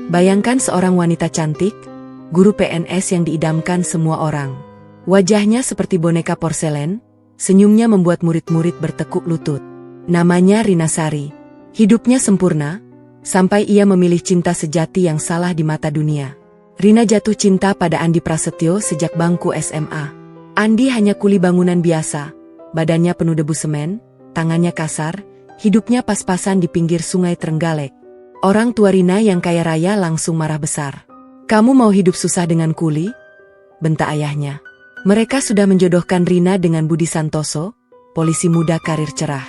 Bayangkan seorang wanita cantik, guru PNS yang diidamkan semua orang. Wajahnya seperti boneka porselen, senyumnya membuat murid-murid bertekuk lutut. Namanya Rina Sari. Hidupnya sempurna, sampai ia memilih cinta sejati yang salah di mata dunia. Rina jatuh cinta pada Andi Prasetyo sejak bangku SMA. Andi hanya kuli bangunan biasa, badannya penuh debu semen, tangannya kasar, hidupnya pas-pasan di pinggir sungai Trenggalek. Orang tua Rina yang kaya raya langsung marah besar. "Kamu mau hidup susah dengan kuli?" bentak ayahnya. Mereka sudah menjodohkan Rina dengan Budi Santoso, polisi muda karir cerah.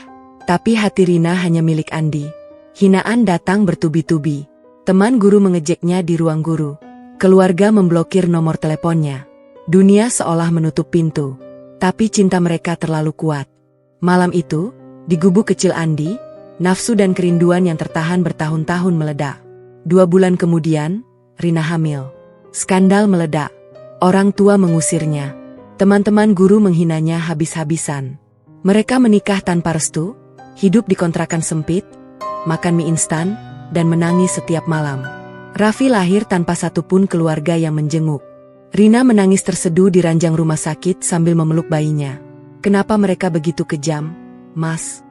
Tapi hati Rina hanya milik Andi. Hinaan datang bertubi-tubi. Teman guru mengejeknya di ruang guru. Keluarga memblokir nomor teleponnya. Dunia seolah menutup pintu. Tapi cinta mereka terlalu kuat. Malam itu, di gubuk kecil Andi, nafsu dan kerinduan yang tertahan bertahun-tahun meledak. 2 bulan kemudian, Rina hamil. Skandal meledak. Orang tua mengusirnya. Teman-teman guru menghinanya habis-habisan. Mereka menikah tanpa restu, hidup di kontrakan sempit, makan mie instan, dan menangis setiap malam. Raffi lahir tanpa satupun keluarga yang menjenguk. Rina menangis terseduh di ranjang rumah sakit sambil memeluk bayinya. "Kenapa mereka begitu kejam, Mas?"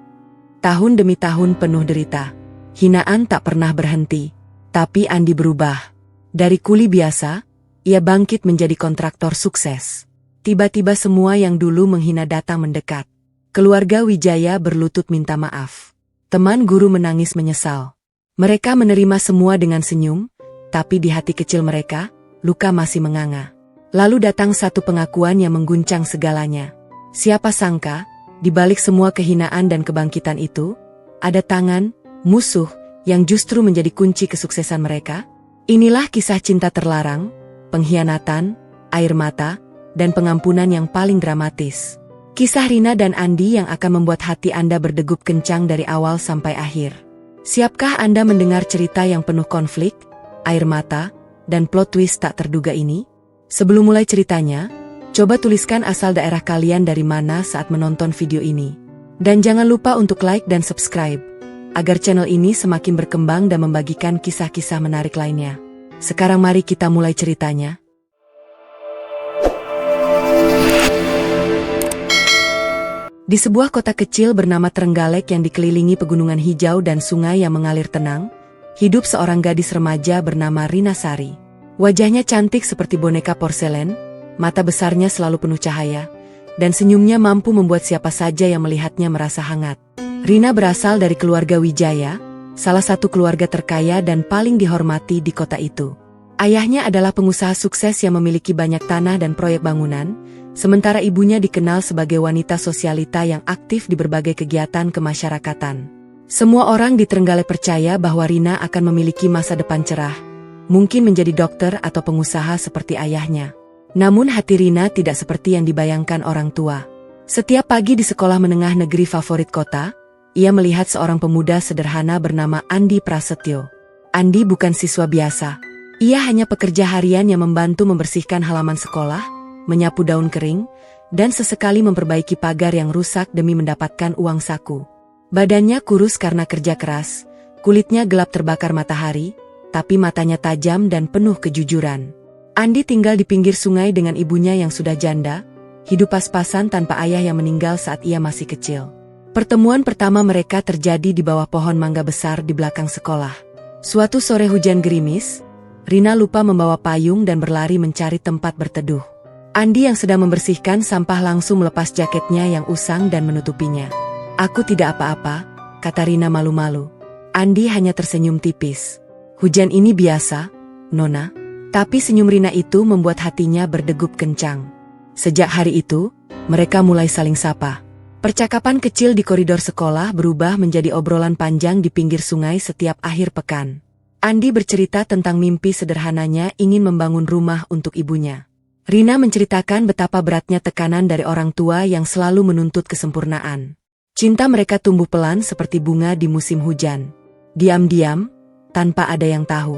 Tahun demi tahun penuh derita. Hinaan tak pernah berhenti. Tapi Andi berubah. Dari kuli biasa, ia bangkit menjadi kontraktor sukses. Tiba-tiba semua yang dulu menghina datang mendekat. Keluarga Wijaya berlutut minta maaf. Teman guru menangis menyesal. Mereka menerima semua dengan senyum, tapi di hati kecil mereka, luka masih menganga. Lalu datang satu pengakuan yang mengguncang segalanya. Siapa sangka, di balik semua kehinaan dan kebangkitan itu, ada tangan, musuh, yang justru menjadi kunci kesuksesan mereka. Inilah kisah cinta terlarang, pengkhianatan, air mata, dan pengampunan yang paling dramatis. Kisah Rina dan Andi yang akan membuat hati Anda berdegup kencang dari awal sampai akhir. Siapkah Anda mendengar cerita yang penuh konflik, air mata, dan plot twist tak terduga ini? Sebelum mulai ceritanya, coba tuliskan asal daerah kalian dari mana saat menonton video ini. Dan jangan lupa untuk like dan subscribe, agar channel ini semakin berkembang dan membagikan kisah-kisah menarik lainnya. Sekarang mari kita mulai ceritanya. Di sebuah kota kecil bernama Trenggalek yang dikelilingi pegunungan hijau dan sungai yang mengalir tenang, hidup seorang gadis remaja bernama Rina Sari. Wajahnya cantik seperti boneka porselen, mata besarnya selalu penuh cahaya, dan senyumnya mampu membuat siapa saja yang melihatnya merasa hangat. Rina berasal dari keluarga Wijaya, salah satu keluarga terkaya dan paling dihormati di kota itu. Ayahnya adalah pengusaha sukses yang memiliki banyak tanah dan proyek bangunan, sementara ibunya dikenal sebagai wanita sosialita yang aktif di berbagai kegiatan kemasyarakatan. Semua orang di Trenggalek percaya bahwa Rina akan memiliki masa depan cerah, mungkin menjadi dokter atau pengusaha seperti ayahnya. Namun hati Rina tidak seperti yang dibayangkan orang tua. Setiap pagi di sekolah menengah negeri favorit kota, ia melihat seorang pemuda sederhana bernama Andi Prasetyo. Andi bukan siswa biasa. Ia hanya pekerja harian yang membantu membersihkan halaman sekolah, menyapu daun kering, dan sesekali memperbaiki pagar yang rusak demi mendapatkan uang saku. Badannya kurus karena kerja keras, kulitnya gelap terbakar matahari, tapi matanya tajam dan penuh kejujuran. Andi tinggal di pinggir sungai dengan ibunya yang sudah janda, hidup pas-pasan tanpa ayah yang meninggal saat ia masih kecil. Pertemuan pertama mereka terjadi di bawah pohon mangga besar di belakang sekolah. Suatu sore hujan gerimis, Rina lupa membawa payung dan berlari mencari tempat berteduh. Andi yang sedang membersihkan sampah langsung melepas jaketnya yang usang dan menutupinya. "Aku tidak apa-apa," kata Rina malu-malu. Andi hanya tersenyum tipis. "Hujan ini biasa, Nona." Tapi senyum Rina itu membuat hatinya berdegup kencang. Sejak hari itu, mereka mulai saling sapa. Percakapan kecil di koridor sekolah berubah menjadi obrolan panjang di pinggir sungai setiap akhir pekan. Andi bercerita tentang mimpi sederhananya ingin membangun rumah untuk ibunya. Rina menceritakan betapa beratnya tekanan dari orang tua yang selalu menuntut kesempurnaan. Cinta mereka tumbuh pelan seperti bunga di musim hujan. Diam-diam, tanpa ada yang tahu.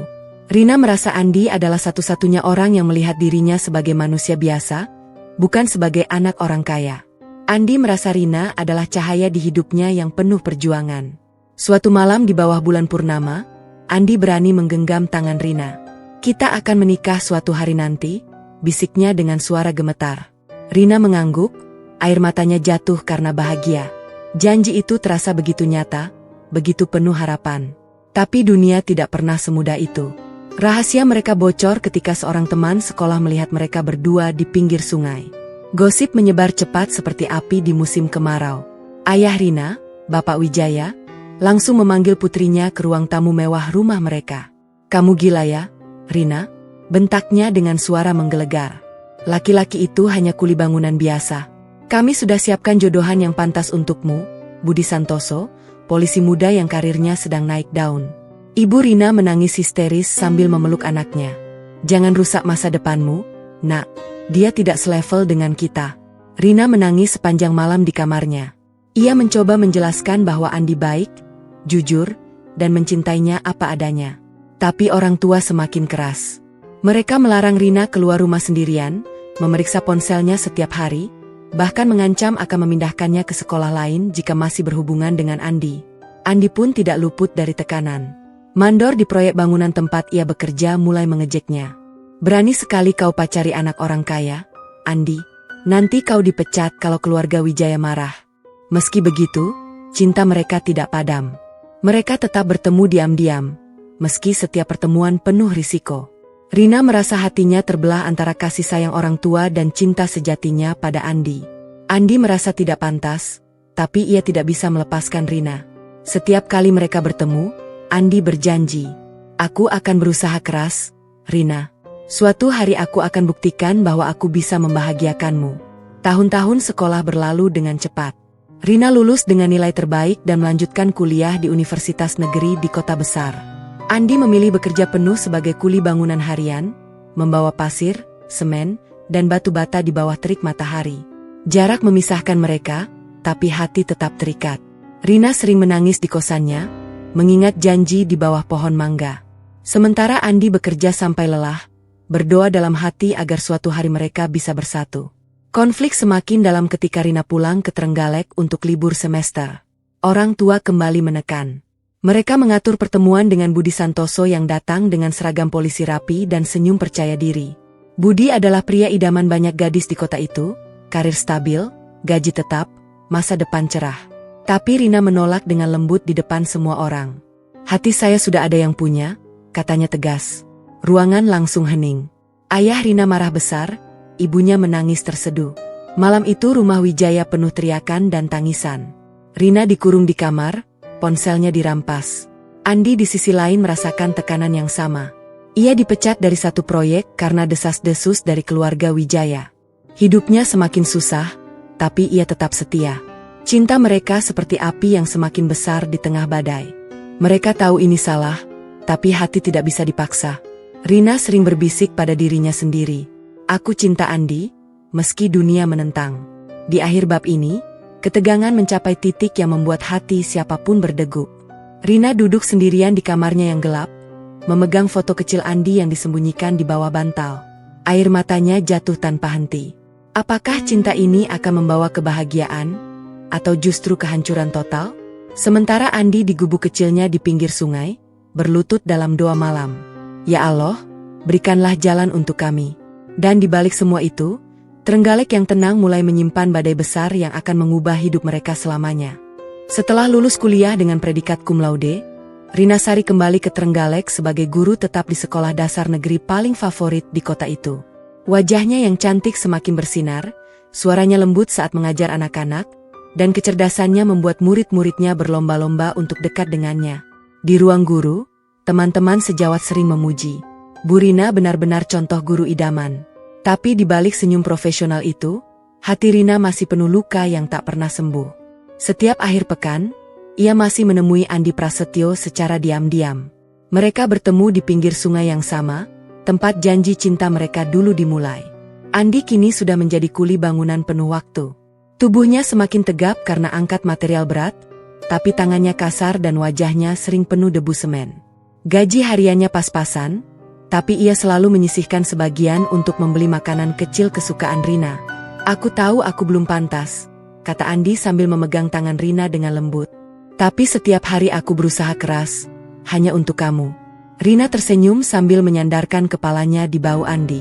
Rina merasa Andi adalah satu-satunya orang yang melihat dirinya sebagai manusia biasa, bukan sebagai anak orang kaya. Andi merasa Rina adalah cahaya di hidupnya yang penuh perjuangan. Suatu malam di bawah bulan purnama, Andi berani menggenggam tangan Rina. Kita akan menikah suatu hari nanti, bisiknya dengan suara gemetar. Rina mengangguk, air matanya jatuh karena bahagia. Janji itu terasa begitu nyata, begitu penuh harapan. Tapi dunia tidak pernah semudah itu. Rahasia mereka bocor ketika seorang teman sekolah melihat mereka berdua di pinggir sungai. Gosip menyebar cepat seperti api di musim kemarau. Ayah Rina, Bapak Wijaya, langsung memanggil putrinya ke ruang tamu mewah rumah mereka. "Kamu gila ya, Rina?" bentaknya dengan suara menggelegar. "Laki-laki itu hanya kuli bangunan biasa. Kami sudah siapkan jodohan yang pantas untukmu, Budi Santoso, polisi muda yang karirnya sedang naik daun." Ibu Rina menangis histeris sambil memeluk anaknya. "Jangan rusak masa depanmu, nak. Dia tidak selevel dengan kita." Rina menangis sepanjang malam di kamarnya. Ia mencoba menjelaskan bahwa Andi baik, jujur, dan mencintainya apa adanya. Tapi orang tua semakin keras. Mereka melarang Rina keluar rumah sendirian, memeriksa ponselnya setiap hari, bahkan mengancam akan memindahkannya ke sekolah lain jika masih berhubungan dengan Andi. Andi pun tidak luput dari tekanan. Mandor di proyek bangunan tempat ia bekerja mulai mengejeknya. "Berani sekali kau pacari anak orang kaya, Andi. Nanti kau dipecat kalau keluarga Wijaya marah." Meski begitu, cinta mereka tidak padam. Mereka tetap bertemu diam-diam, meski setiap pertemuan penuh risiko. Rina merasa hatinya terbelah antara kasih sayang orang tua dan cinta sejatinya pada Andi. Andi merasa tidak pantas, tapi ia tidak bisa melepaskan Rina. Setiap kali mereka bertemu, Andi berjanji, "Aku akan berusaha keras, Rina. Suatu hari aku akan buktikan bahwa aku bisa membahagiakanmu." Tahun-tahun sekolah berlalu dengan cepat. Rina lulus dengan nilai terbaik dan melanjutkan kuliah di universitas negeri di kota besar. Andi memilih bekerja penuh sebagai kuli bangunan harian, membawa pasir, semen, dan batu bata di bawah terik matahari. Jarak memisahkan mereka, tapi hati tetap terikat. Rina sering menangis di kosannya, mengingat janji di bawah pohon mangga. Sementara Andi bekerja sampai lelah, berdoa dalam hati agar suatu hari mereka bisa bersatu. Konflik semakin dalam ketika Rina pulang ke Trenggalek untuk libur semester. Orang tua kembali menekan. Mereka mengatur pertemuan dengan Budi Santoso yang datang dengan seragam polisi rapi dan senyum percaya diri. Budi adalah pria idaman banyak gadis di kota itu, karir stabil, gaji tetap, masa depan cerah. Tapi Rina menolak dengan lembut di depan semua orang. "Hati saya sudah ada yang punya," katanya tegas. Ruangan langsung hening. Ayah Rina marah besar. Ibunya menangis terseduh. Malam itu rumah Wijaya penuh teriakan dan tangisan. Rina dikurung di kamar, ponselnya dirampas. Andi di sisi lain merasakan tekanan yang sama. Ia dipecat dari satu proyek karena desas-desus dari keluarga Wijaya. Hidupnya semakin susah, tapi ia tetap setia. Cinta mereka seperti api yang semakin besar di tengah badai. Mereka tahu ini salah, tapi hati tidak bisa dipaksa. Rina sering berbisik pada dirinya sendiri. "Aku cinta Andi, meski dunia menentang." Di akhir bab ini, ketegangan mencapai titik yang membuat hati siapapun berdegup. Rina duduk sendirian di kamarnya yang gelap, memegang foto kecil Andi yang disembunyikan di bawah bantal. Air matanya jatuh tanpa henti. Apakah cinta ini akan membawa kebahagiaan, atau justru kehancuran total? Sementara Andi di gubuk kecilnya di pinggir sungai, berlutut dalam doa malam. "Ya Allah, berikanlah jalan untuk kami." Dan di balik semua itu, Trenggalek yang tenang mulai menyimpan badai besar yang akan mengubah hidup mereka selamanya. Setelah lulus kuliah dengan predikat cum laude, Rina Sari kembali ke Trenggalek sebagai guru tetap di sekolah dasar negeri paling favorit di kota itu. Wajahnya yang cantik semakin bersinar, suaranya lembut saat mengajar anak-anak, dan kecerdasannya membuat murid-muridnya berlomba-lomba untuk dekat dengannya. Di ruang guru, teman-teman sejawat sering memuji, "Bu Rina benar-benar contoh guru idaman." Tapi di balik senyum profesional itu, hati Rina masih penuh luka yang tak pernah sembuh. Setiap akhir pekan, ia masih menemui Andi Prasetyo secara diam-diam. Mereka bertemu di pinggir sungai yang sama, tempat janji cinta mereka dulu dimulai. Andi kini sudah menjadi kuli bangunan penuh waktu. Tubuhnya semakin tegap karena angkat material berat, tapi tangannya kasar dan wajahnya sering penuh debu semen. Gaji hariannya pas-pasan, tapi ia selalu menyisihkan sebagian untuk membeli makanan kecil kesukaan Rina. "Aku tahu aku belum pantas," kata Andi sambil memegang tangan Rina dengan lembut. "Tapi setiap hari aku berusaha keras, hanya untuk kamu." Rina tersenyum sambil menyandarkan kepalanya di bahu Andi.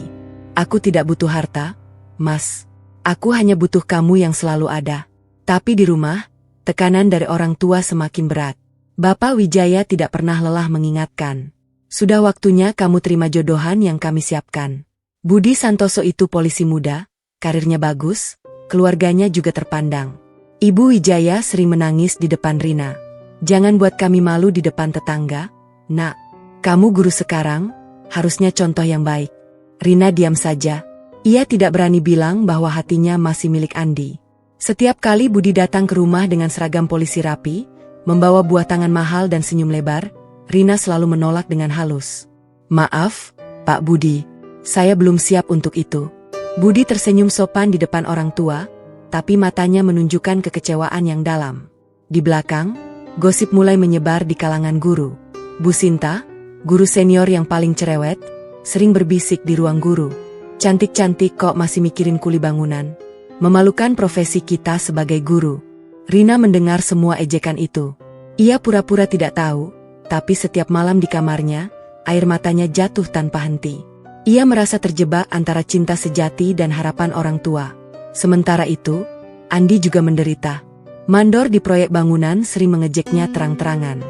Aku tidak butuh harta, Mas. Aku hanya butuh kamu yang selalu ada. Tapi di rumah, tekanan dari orang tua semakin berat. Bapak Wijaya tidak pernah lelah mengingatkan. Sudah waktunya kamu terima jodohan yang kami siapkan. Budi Santoso itu polisi muda, karirnya bagus, keluarganya juga terpandang. Ibu Wijaya sering menangis di depan Rina. Jangan buat kami malu di depan tetangga, Nak. Kamu guru sekarang, harusnya contoh yang baik. Rina diam saja. Ia tidak berani bilang bahwa hatinya masih milik Andi. Setiap kali Budi datang ke rumah dengan seragam polisi rapi, membawa buah tangan mahal dan senyum lebar, Rina selalu menolak dengan halus. Maaf, Pak Budi, saya belum siap untuk itu. Budi tersenyum sopan di depan orang tua, tapi matanya menunjukkan kekecewaan yang dalam. Di belakang, gosip mulai menyebar di kalangan guru. Bu Sinta, guru senior yang paling cerewet, sering berbisik di ruang guru. Cantik-cantik kok masih mikirin kuli bangunan. Memalukan profesi kita sebagai guru. Rina mendengar semua ejekan itu. Ia pura-pura tidak tahu, tapi setiap malam di kamarnya, air matanya jatuh tanpa henti. Ia merasa terjebak antara cinta sejati dan harapan orang tua. Sementara itu, Andi juga menderita. Mandor di proyek bangunan sering mengejeknya terang-terangan.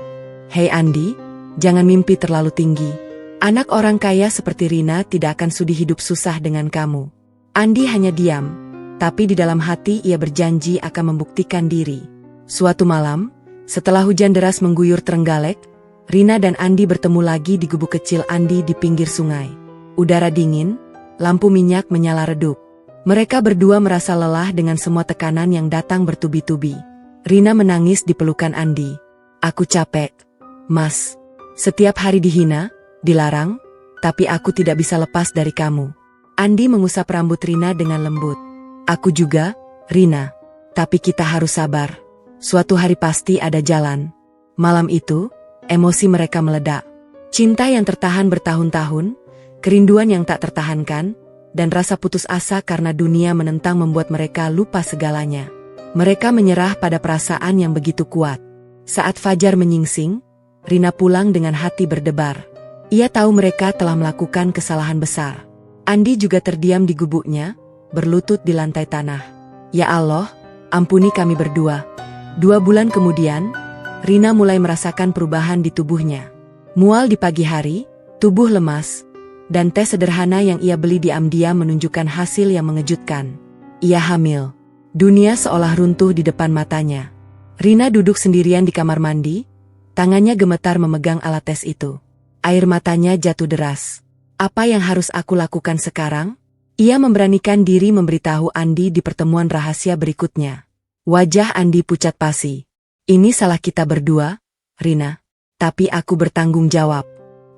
Hei Andi, jangan mimpi terlalu tinggi. Anak orang kaya seperti Rina tidak akan sudi hidup susah dengan kamu. Andi hanya diam, tapi di dalam hati ia berjanji akan membuktikan diri. Suatu malam, setelah hujan deras mengguyur Trenggalek, Rina dan Andi bertemu lagi di gubuk kecil Andi di pinggir sungai. Udara dingin, lampu minyak menyala redup. Mereka berdua merasa lelah dengan semua tekanan yang datang bertubi-tubi. Rina menangis di pelukan Andi. Aku capek, Mas. Setiap hari dihina, dilarang, tapi aku tidak bisa lepas dari kamu. Andi mengusap rambut Rina dengan lembut. Aku juga, Rina. Tapi kita harus sabar. Suatu hari pasti ada jalan. Malam itu, emosi mereka meledak. Cinta yang tertahan bertahun-tahun, kerinduan yang tak tertahankan, dan rasa putus asa karena dunia menentang membuat mereka lupa segalanya. Mereka menyerah pada perasaan yang begitu kuat. Saat fajar menyingsing, Rina pulang dengan hati berdebar. Ia tahu mereka telah melakukan kesalahan besar. Andi juga terdiam di gubuknya, berlutut di lantai tanah. Ya Allah, ampuni kami berdua. 2 bulan kemudian, Rina mulai merasakan perubahan di tubuhnya. Mual di pagi hari, tubuh lemas, dan tes sederhana yang ia beli diam-diam menunjukkan hasil yang mengejutkan. Ia hamil. Dunia seolah runtuh di depan matanya. Rina duduk sendirian di kamar mandi, tangannya gemetar memegang alat tes itu. Air matanya jatuh deras. Apa yang harus aku lakukan sekarang? Ia memberanikan diri memberitahu Andi di pertemuan rahasia berikutnya. Wajah Andi pucat pasi. Ini salah kita berdua, Rina. Tapi aku bertanggung jawab.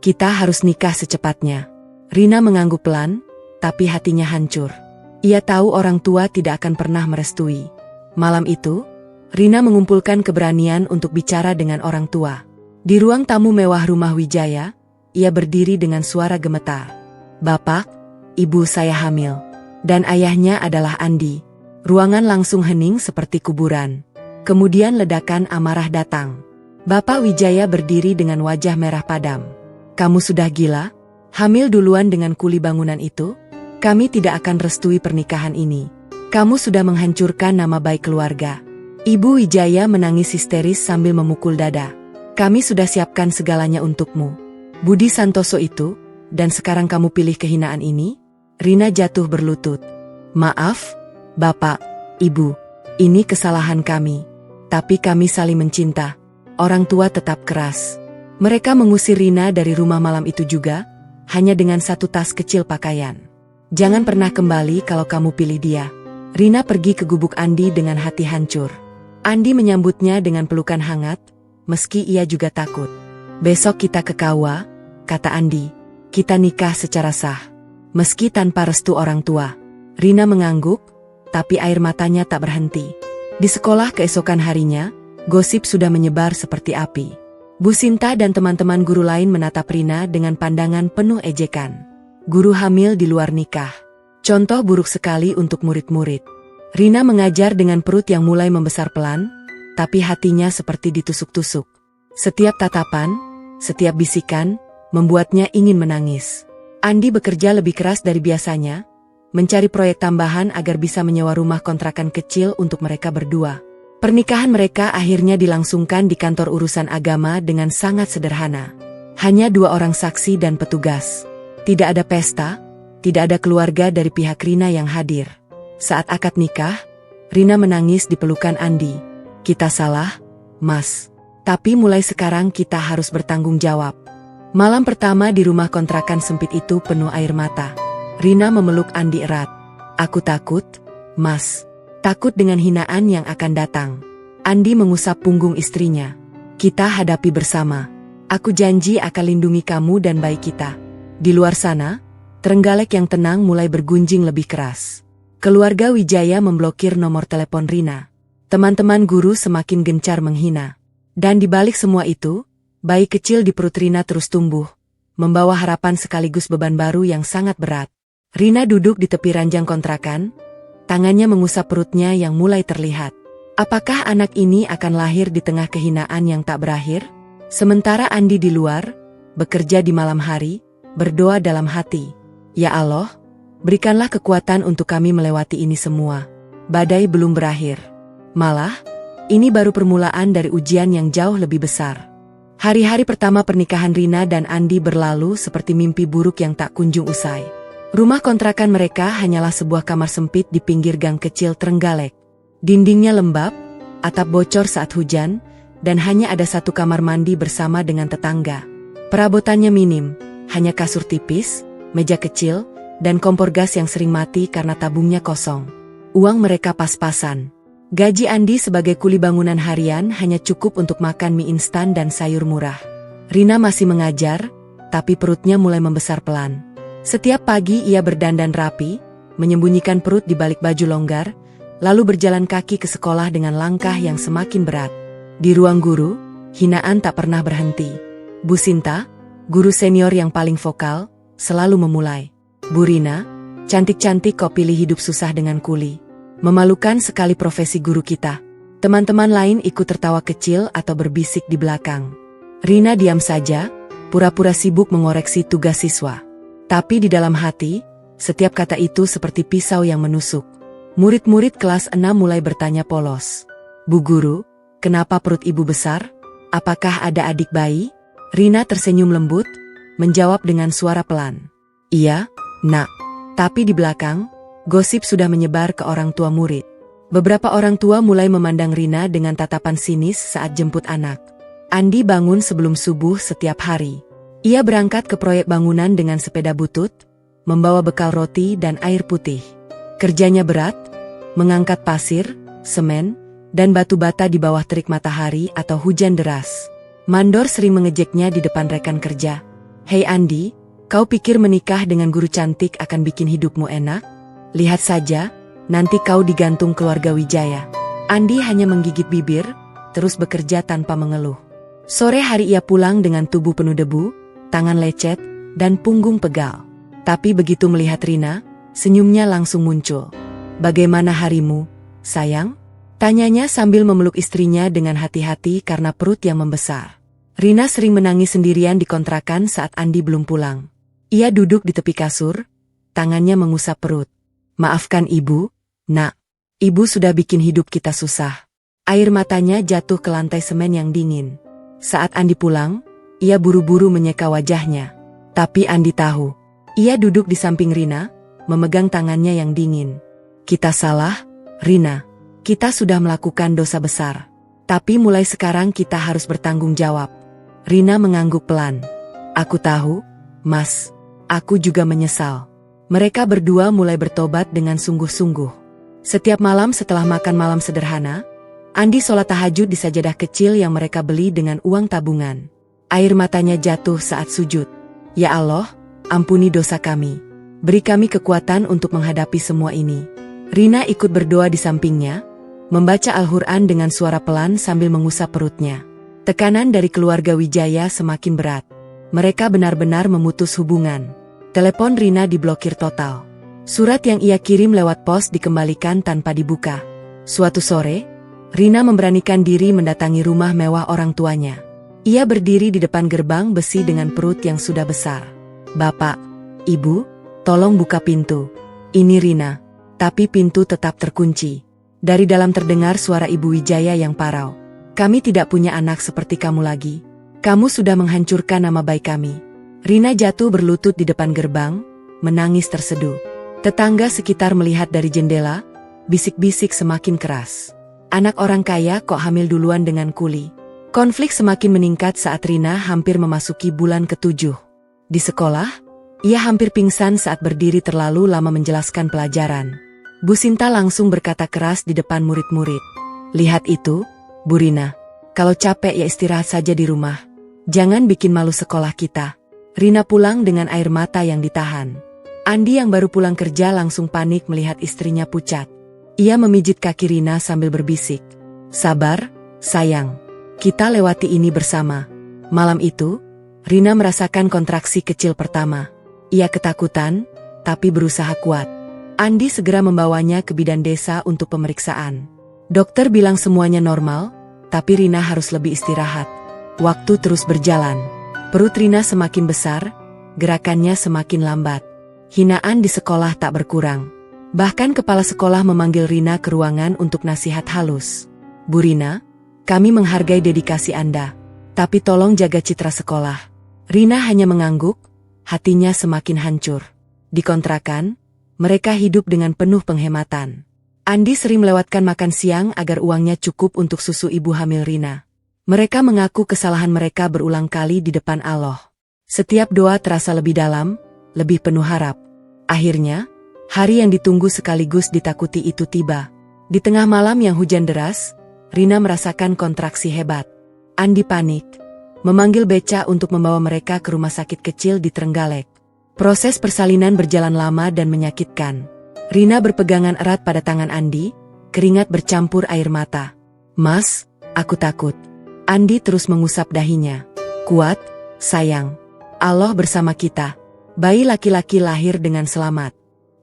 Kita harus nikah secepatnya. Rina mengangguk pelan, tapi hatinya hancur. Ia tahu orang tua tidak akan pernah merestui. Malam itu, Rina mengumpulkan keberanian untuk bicara dengan orang tua. Di ruang tamu mewah rumah Wijaya, ia berdiri dengan suara gemetar. Bapak, ibu saya hamil. Dan ayahnya adalah Andi. Ruangan langsung hening seperti kuburan. Kemudian ledakan amarah datang. Bapak Wijaya berdiri dengan wajah merah padam. Kamu sudah gila? Hamil duluan dengan kuli bangunan itu? Kami tidak akan restui pernikahan ini. Kamu sudah menghancurkan nama baik keluarga. Ibu Wijaya menangis histeris sambil memukul dada. Kami sudah siapkan segalanya untukmu. Budi Santoso itu, dan sekarang kamu pilih kehinaan ini? Rina jatuh berlutut. Maaf, Bapak, Ibu, ini kesalahan kami. Tapi kami saling mencinta. Orang tua tetap keras. Mereka mengusir Rina dari rumah malam itu juga, hanya dengan satu tas kecil pakaian. Jangan pernah kembali kalau kamu pilih dia. Rina pergi ke gubuk Andi dengan hati hancur. Andi menyambutnya dengan pelukan hangat, meski ia juga takut. Besok kita ke KUA, kata Andi. Kita nikah secara sah. Meski tanpa restu orang tua. Rina mengangguk, tapi air matanya tak berhenti. Di sekolah keesokan harinya, gosip sudah menyebar seperti api. Bu Sinta dan teman-teman guru lain menatap Rina dengan pandangan penuh ejekan. Guru hamil di luar nikah. Contoh buruk sekali untuk murid-murid. Rina mengajar dengan perut yang mulai membesar pelan, tapi hatinya seperti ditusuk-tusuk. Setiap tatapan, setiap bisikan, membuatnya ingin menangis. Andi bekerja lebih keras dari biasanya, mencari proyek tambahan agar bisa menyewa rumah kontrakan kecil untuk mereka berdua. Pernikahan mereka akhirnya dilangsungkan di kantor urusan agama dengan sangat sederhana. Hanya 2 orang saksi dan petugas. Tidak ada pesta, tidak ada keluarga dari pihak Rina yang hadir. Saat akad nikah, Rina menangis di pelukan Andi. "Kita salah, Mas. Tapi mulai sekarang kita harus bertanggung jawab." Malam pertama di rumah kontrakan sempit itu penuh air mata. Rina memeluk Andi erat. "Aku takut, Mas. Takut dengan hinaan yang akan datang." Andi mengusap punggung istrinya. "Kita hadapi bersama. Aku janji akan lindungi kamu dan bayi kita." Di luar sana, Trenggalek yang tenang mulai bergunjing lebih keras. Keluarga Wijaya memblokir nomor telepon Rina. Teman-teman guru semakin gencar menghina. Dan di balik semua itu, bayi kecil di perut Rina terus tumbuh, membawa harapan sekaligus beban baru yang sangat berat. Rina duduk di tepi ranjang kontrakan, tangannya mengusap perutnya yang mulai terlihat. Apakah anak ini akan lahir di tengah kehinaan yang tak berakhir? Sementara Andi di luar, bekerja di malam hari, berdoa dalam hati. "Ya Allah, berikanlah kekuatan untuk kami melewati ini semua. Badai belum berakhir. Malah, ini baru permulaan dari ujian yang jauh lebih besar." Hari-hari pertama pernikahan Rina dan Andi berlalu seperti mimpi buruk yang tak kunjung usai. Rumah kontrakan mereka hanyalah sebuah kamar sempit di pinggir gang kecil Trenggalek. Dindingnya lembab, atap bocor saat hujan, dan hanya ada satu kamar mandi bersama dengan tetangga. Perabotannya minim, hanya kasur tipis, meja kecil, dan kompor gas yang sering mati karena tabungnya kosong. Uang mereka pas-pasan. Gaji Andi sebagai kuli bangunan harian hanya cukup untuk makan mie instan dan sayur murah. Rina masih mengajar, tapi perutnya mulai membesar pelan. Setiap pagi ia berdandan rapi, menyembunyikan perut di balik baju longgar, lalu berjalan kaki ke sekolah dengan langkah yang semakin berat. Di ruang guru, hinaan tak pernah berhenti. Bu Sinta, guru senior yang paling vokal, selalu memulai. "Bu Rina, cantik-cantik kok pilih hidup susah dengan kuli. Memalukan sekali profesi guru kita." Teman-teman lain ikut tertawa kecil atau berbisik di belakang. Rina diam saja, pura-pura sibuk mengoreksi tugas siswa. Tapi di dalam hati, setiap kata itu seperti pisau yang menusuk. Murid-murid kelas 6 mulai bertanya polos. "Bu Guru, kenapa perut ibu besar? Apakah ada adik bayi?" Rina tersenyum lembut, menjawab dengan suara pelan. "Iya, Nak." Tapi di belakang, gosip sudah menyebar ke orang tua murid. Beberapa orang tua mulai memandang Rina dengan tatapan sinis saat jemput anak. Andi bangun sebelum subuh setiap hari. Ia berangkat ke proyek bangunan dengan sepeda butut, membawa bekal roti dan air putih. Kerjanya berat, mengangkat pasir, semen, dan batu bata di bawah terik matahari atau hujan deras. Mandor sering mengejeknya di depan rekan kerja. "Hei Andi, kau pikir menikah dengan guru cantik akan bikin hidupmu enak? Lihat saja, nanti kau digantung keluarga Wijaya." Andi hanya menggigit bibir, terus bekerja tanpa mengeluh. Sore hari ia pulang dengan tubuh penuh debu, tangan lecet, dan punggung pegal. Tapi begitu melihat Rina, senyumnya langsung muncul. "Bagaimana harimu, sayang?" tanyanya sambil memeluk istrinya dengan hati-hati karena perut yang membesar. Rina sering menangis sendirian di kontrakan saat Andi belum pulang. Ia duduk di tepi kasur, tangannya mengusap perut. "Maafkan ibu, Nak. Ibu sudah bikin hidup kita susah." Air matanya jatuh ke lantai semen yang dingin. Saat Andi pulang, ia buru-buru menyeka wajahnya. Tapi Andi tahu. Ia duduk di samping Rina, memegang tangannya yang dingin. "Kita salah, Rina. Kita sudah melakukan dosa besar. Tapi mulai sekarang kita harus bertanggung jawab." Rina mengangguk pelan. "Aku tahu, Mas. Aku juga menyesal." Mereka berdua mulai bertobat dengan sungguh-sungguh. Setiap malam setelah makan malam sederhana, Andi sholat tahajud di sajadah kecil yang mereka beli dengan uang tabungan. Air matanya jatuh saat sujud. "Ya Allah, ampuni dosa kami. Beri kami kekuatan untuk menghadapi semua ini." Rina ikut berdoa di sampingnya, membaca Al-Quran dengan suara pelan sambil mengusap perutnya. Tekanan dari keluarga Wijaya semakin berat. Mereka benar-benar memutus hubungan. Telepon Rina diblokir total. Surat yang ia kirim lewat pos dikembalikan tanpa dibuka. Suatu sore, Rina memberanikan diri mendatangi rumah mewah orang tuanya. Ia berdiri di depan gerbang besi dengan perut yang sudah besar. "Bapak, Ibu, tolong buka pintu. Ini Rina." Tapi pintu tetap terkunci. Dari dalam terdengar suara Ibu Wijaya yang parau. "Kami tidak punya anak seperti kamu lagi. Kamu sudah menghancurkan nama baik kami." Rina jatuh berlutut di depan gerbang, menangis terseduh. Tetangga sekitar melihat dari jendela, bisik-bisik semakin keras. "Anak orang kaya kok hamil duluan dengan kuli." Konflik semakin meningkat saat Rina hampir memasuki bulan ke-7. Di sekolah, ia hampir pingsan saat berdiri terlalu lama menjelaskan pelajaran. Bu Sinta langsung berkata keras di depan murid-murid. "Lihat itu, Bu Rina. Kalau capek ya istirahat saja di rumah. Jangan bikin malu sekolah kita." Rina pulang dengan air mata yang ditahan. Andi yang baru pulang kerja langsung panik melihat istrinya pucat. Ia memijit kaki Rina sambil berbisik. "Sabar, sayang. Kita lewati ini bersama." Malam itu, Rina merasakan kontraksi kecil pertama. Ia ketakutan, tapi berusaha kuat. Andi segera membawanya ke bidan desa untuk pemeriksaan. Dokter bilang semuanya normal, tapi Rina harus lebih istirahat. Waktu terus berjalan. Perut Rina semakin besar, gerakannya semakin lambat. Hinaan di sekolah tak berkurang. Bahkan kepala sekolah memanggil Rina ke ruangan untuk nasihat halus. "Bu Rina, kami menghargai dedikasi Anda, tapi tolong jaga citra sekolah." Rina hanya mengangguk, hatinya semakin hancur. Di kontrakan, mereka hidup dengan penuh penghematan. Andi sering melewatkan makan siang agar uangnya cukup untuk susu ibu hamil Rina. Mereka mengaku kesalahan mereka berulang kali di depan Allah. Setiap doa terasa lebih dalam, lebih penuh harap. Akhirnya, hari yang ditunggu sekaligus ditakuti itu tiba. Di tengah malam yang hujan deras, Rina merasakan kontraksi hebat. Andi panik, memanggil beca untuk membawa mereka ke rumah sakit kecil di Trenggalek. Proses persalinan berjalan lama dan menyakitkan. Rina berpegangan erat pada tangan Andi, keringat bercampur air mata. "Mas, aku takut." Andi terus mengusap dahinya. "Kuat, sayang. Allah bersama kita." Bayi laki-laki lahir dengan selamat.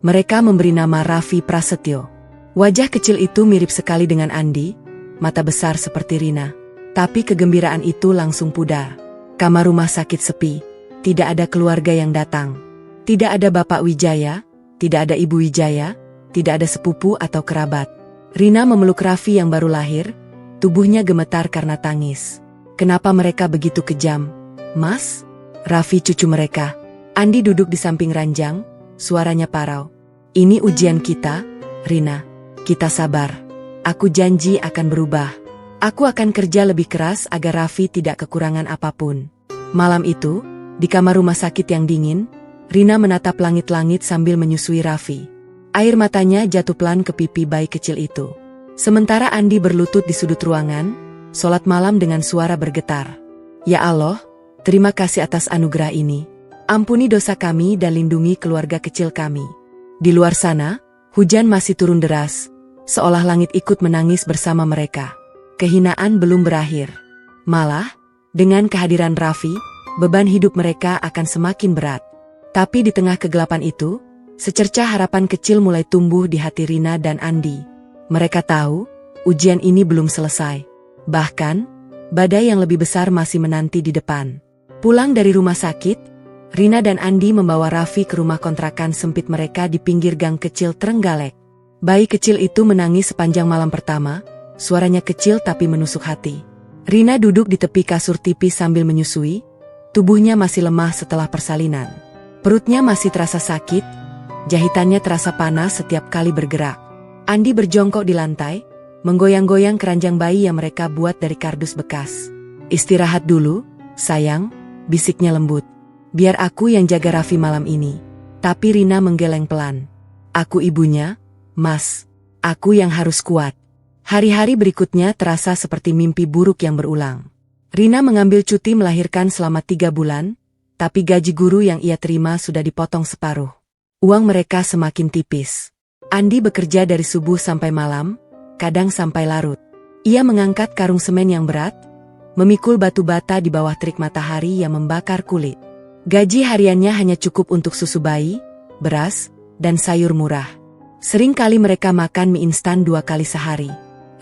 Mereka memberi nama Raffi Prasetyo. Wajah kecil itu mirip sekali dengan Andi, mata besar seperti Rina. Tapi kegembiraan itu langsung pudar. Kamar rumah sakit sepi, tidak ada keluarga yang datang. Tidak ada Bapak Wijaya, tidak ada Ibu Wijaya, tidak ada sepupu atau kerabat. Rina memeluk Raffi yang baru lahir, tubuhnya gemetar karena tangis. "Kenapa mereka begitu kejam, Mas?" "Raffi cucu mereka." Andi duduk di samping ranjang, suaranya parau. "Ini ujian kita, Rina. Kita sabar. Aku janji akan berubah. Aku akan kerja lebih keras agar Raffi tidak kekurangan apapun." Malam itu, di kamar rumah sakit yang dingin, Rina menatap langit-langit sambil menyusui Raffi. Air matanya jatuh pelan ke pipi bayi kecil itu. Sementara Andi berlutut di sudut ruangan, sholat malam dengan suara bergetar. "Ya Allah, terima kasih atas anugerah ini. Ampuni dosa kami dan lindungi keluarga kecil kami." Di luar sana, hujan masih turun deras, seolah langit ikut menangis bersama mereka. Kehinaan belum berakhir. Malah, dengan kehadiran Raffi, beban hidup mereka akan semakin berat. Tapi di tengah kegelapan itu, secercah harapan kecil mulai tumbuh di hati Rina dan Andi. Mereka tahu, ujian ini belum selesai. Bahkan, badai yang lebih besar masih menanti di depan. Pulang dari rumah sakit, Rina dan Andi membawa Raffi ke rumah kontrakan sempit mereka di pinggir gang kecil Trenggalek. Bayi kecil itu menangis sepanjang malam pertama, suaranya kecil tapi menusuk hati. Rina duduk di tepi kasur tipis sambil menyusui, tubuhnya masih lemah setelah persalinan. Perutnya masih terasa sakit, jahitannya terasa panas setiap kali bergerak. Andi berjongkok di lantai, menggoyang-goyang keranjang bayi yang mereka buat dari kardus bekas. "Istirahat dulu, sayang," bisiknya lembut. "Biar aku yang jaga Raffi malam ini." Tapi Rina menggeleng pelan. "Aku ibunya, Mas. Aku yang harus kuat." Hari-hari berikutnya terasa seperti mimpi buruk yang berulang. Rina mengambil cuti melahirkan selama 3 bulan, tapi gaji guru yang ia terima sudah dipotong separuh. Uang mereka semakin tipis. Andi bekerja dari subuh sampai malam, kadang sampai larut. Ia mengangkat karung semen yang berat, memikul batu bata di bawah terik matahari yang membakar kulit. Gaji hariannya hanya cukup untuk susu bayi, beras, dan sayur murah. Sering kali mereka makan mie instan 2 kali sehari.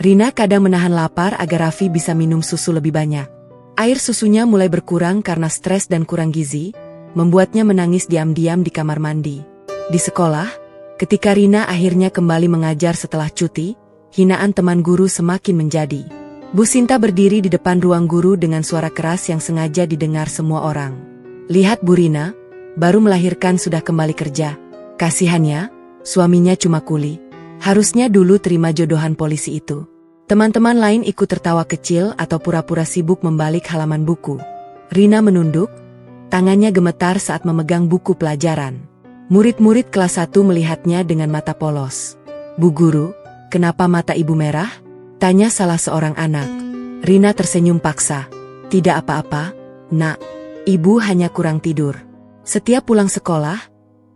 Rina kadang menahan lapar agar Raffi bisa minum susu lebih banyak. Air susunya mulai berkurang karena stres dan kurang gizi, membuatnya menangis diam-diam di kamar mandi. Di sekolah, ketika Rina akhirnya kembali mengajar setelah cuti, hinaan teman guru semakin menjadi. Bu Sinta berdiri di depan ruang guru dengan suara keras yang sengaja didengar semua orang. Lihat Bu Rina, baru melahirkan sudah kembali kerja. Kasihannya, suaminya cuma kuli. Harusnya dulu terima jodohan polisi itu. Teman-teman lain ikut tertawa kecil atau pura-pura sibuk membalik halaman buku. Rina menunduk, tangannya gemetar saat memegang buku pelajaran. Murid-murid kelas 1 melihatnya dengan mata polos. Bu guru, kenapa mata ibu merah? Tanya salah seorang anak. Rina tersenyum paksa. Tidak apa-apa, nak. Ibu hanya kurang tidur. Setiap pulang sekolah,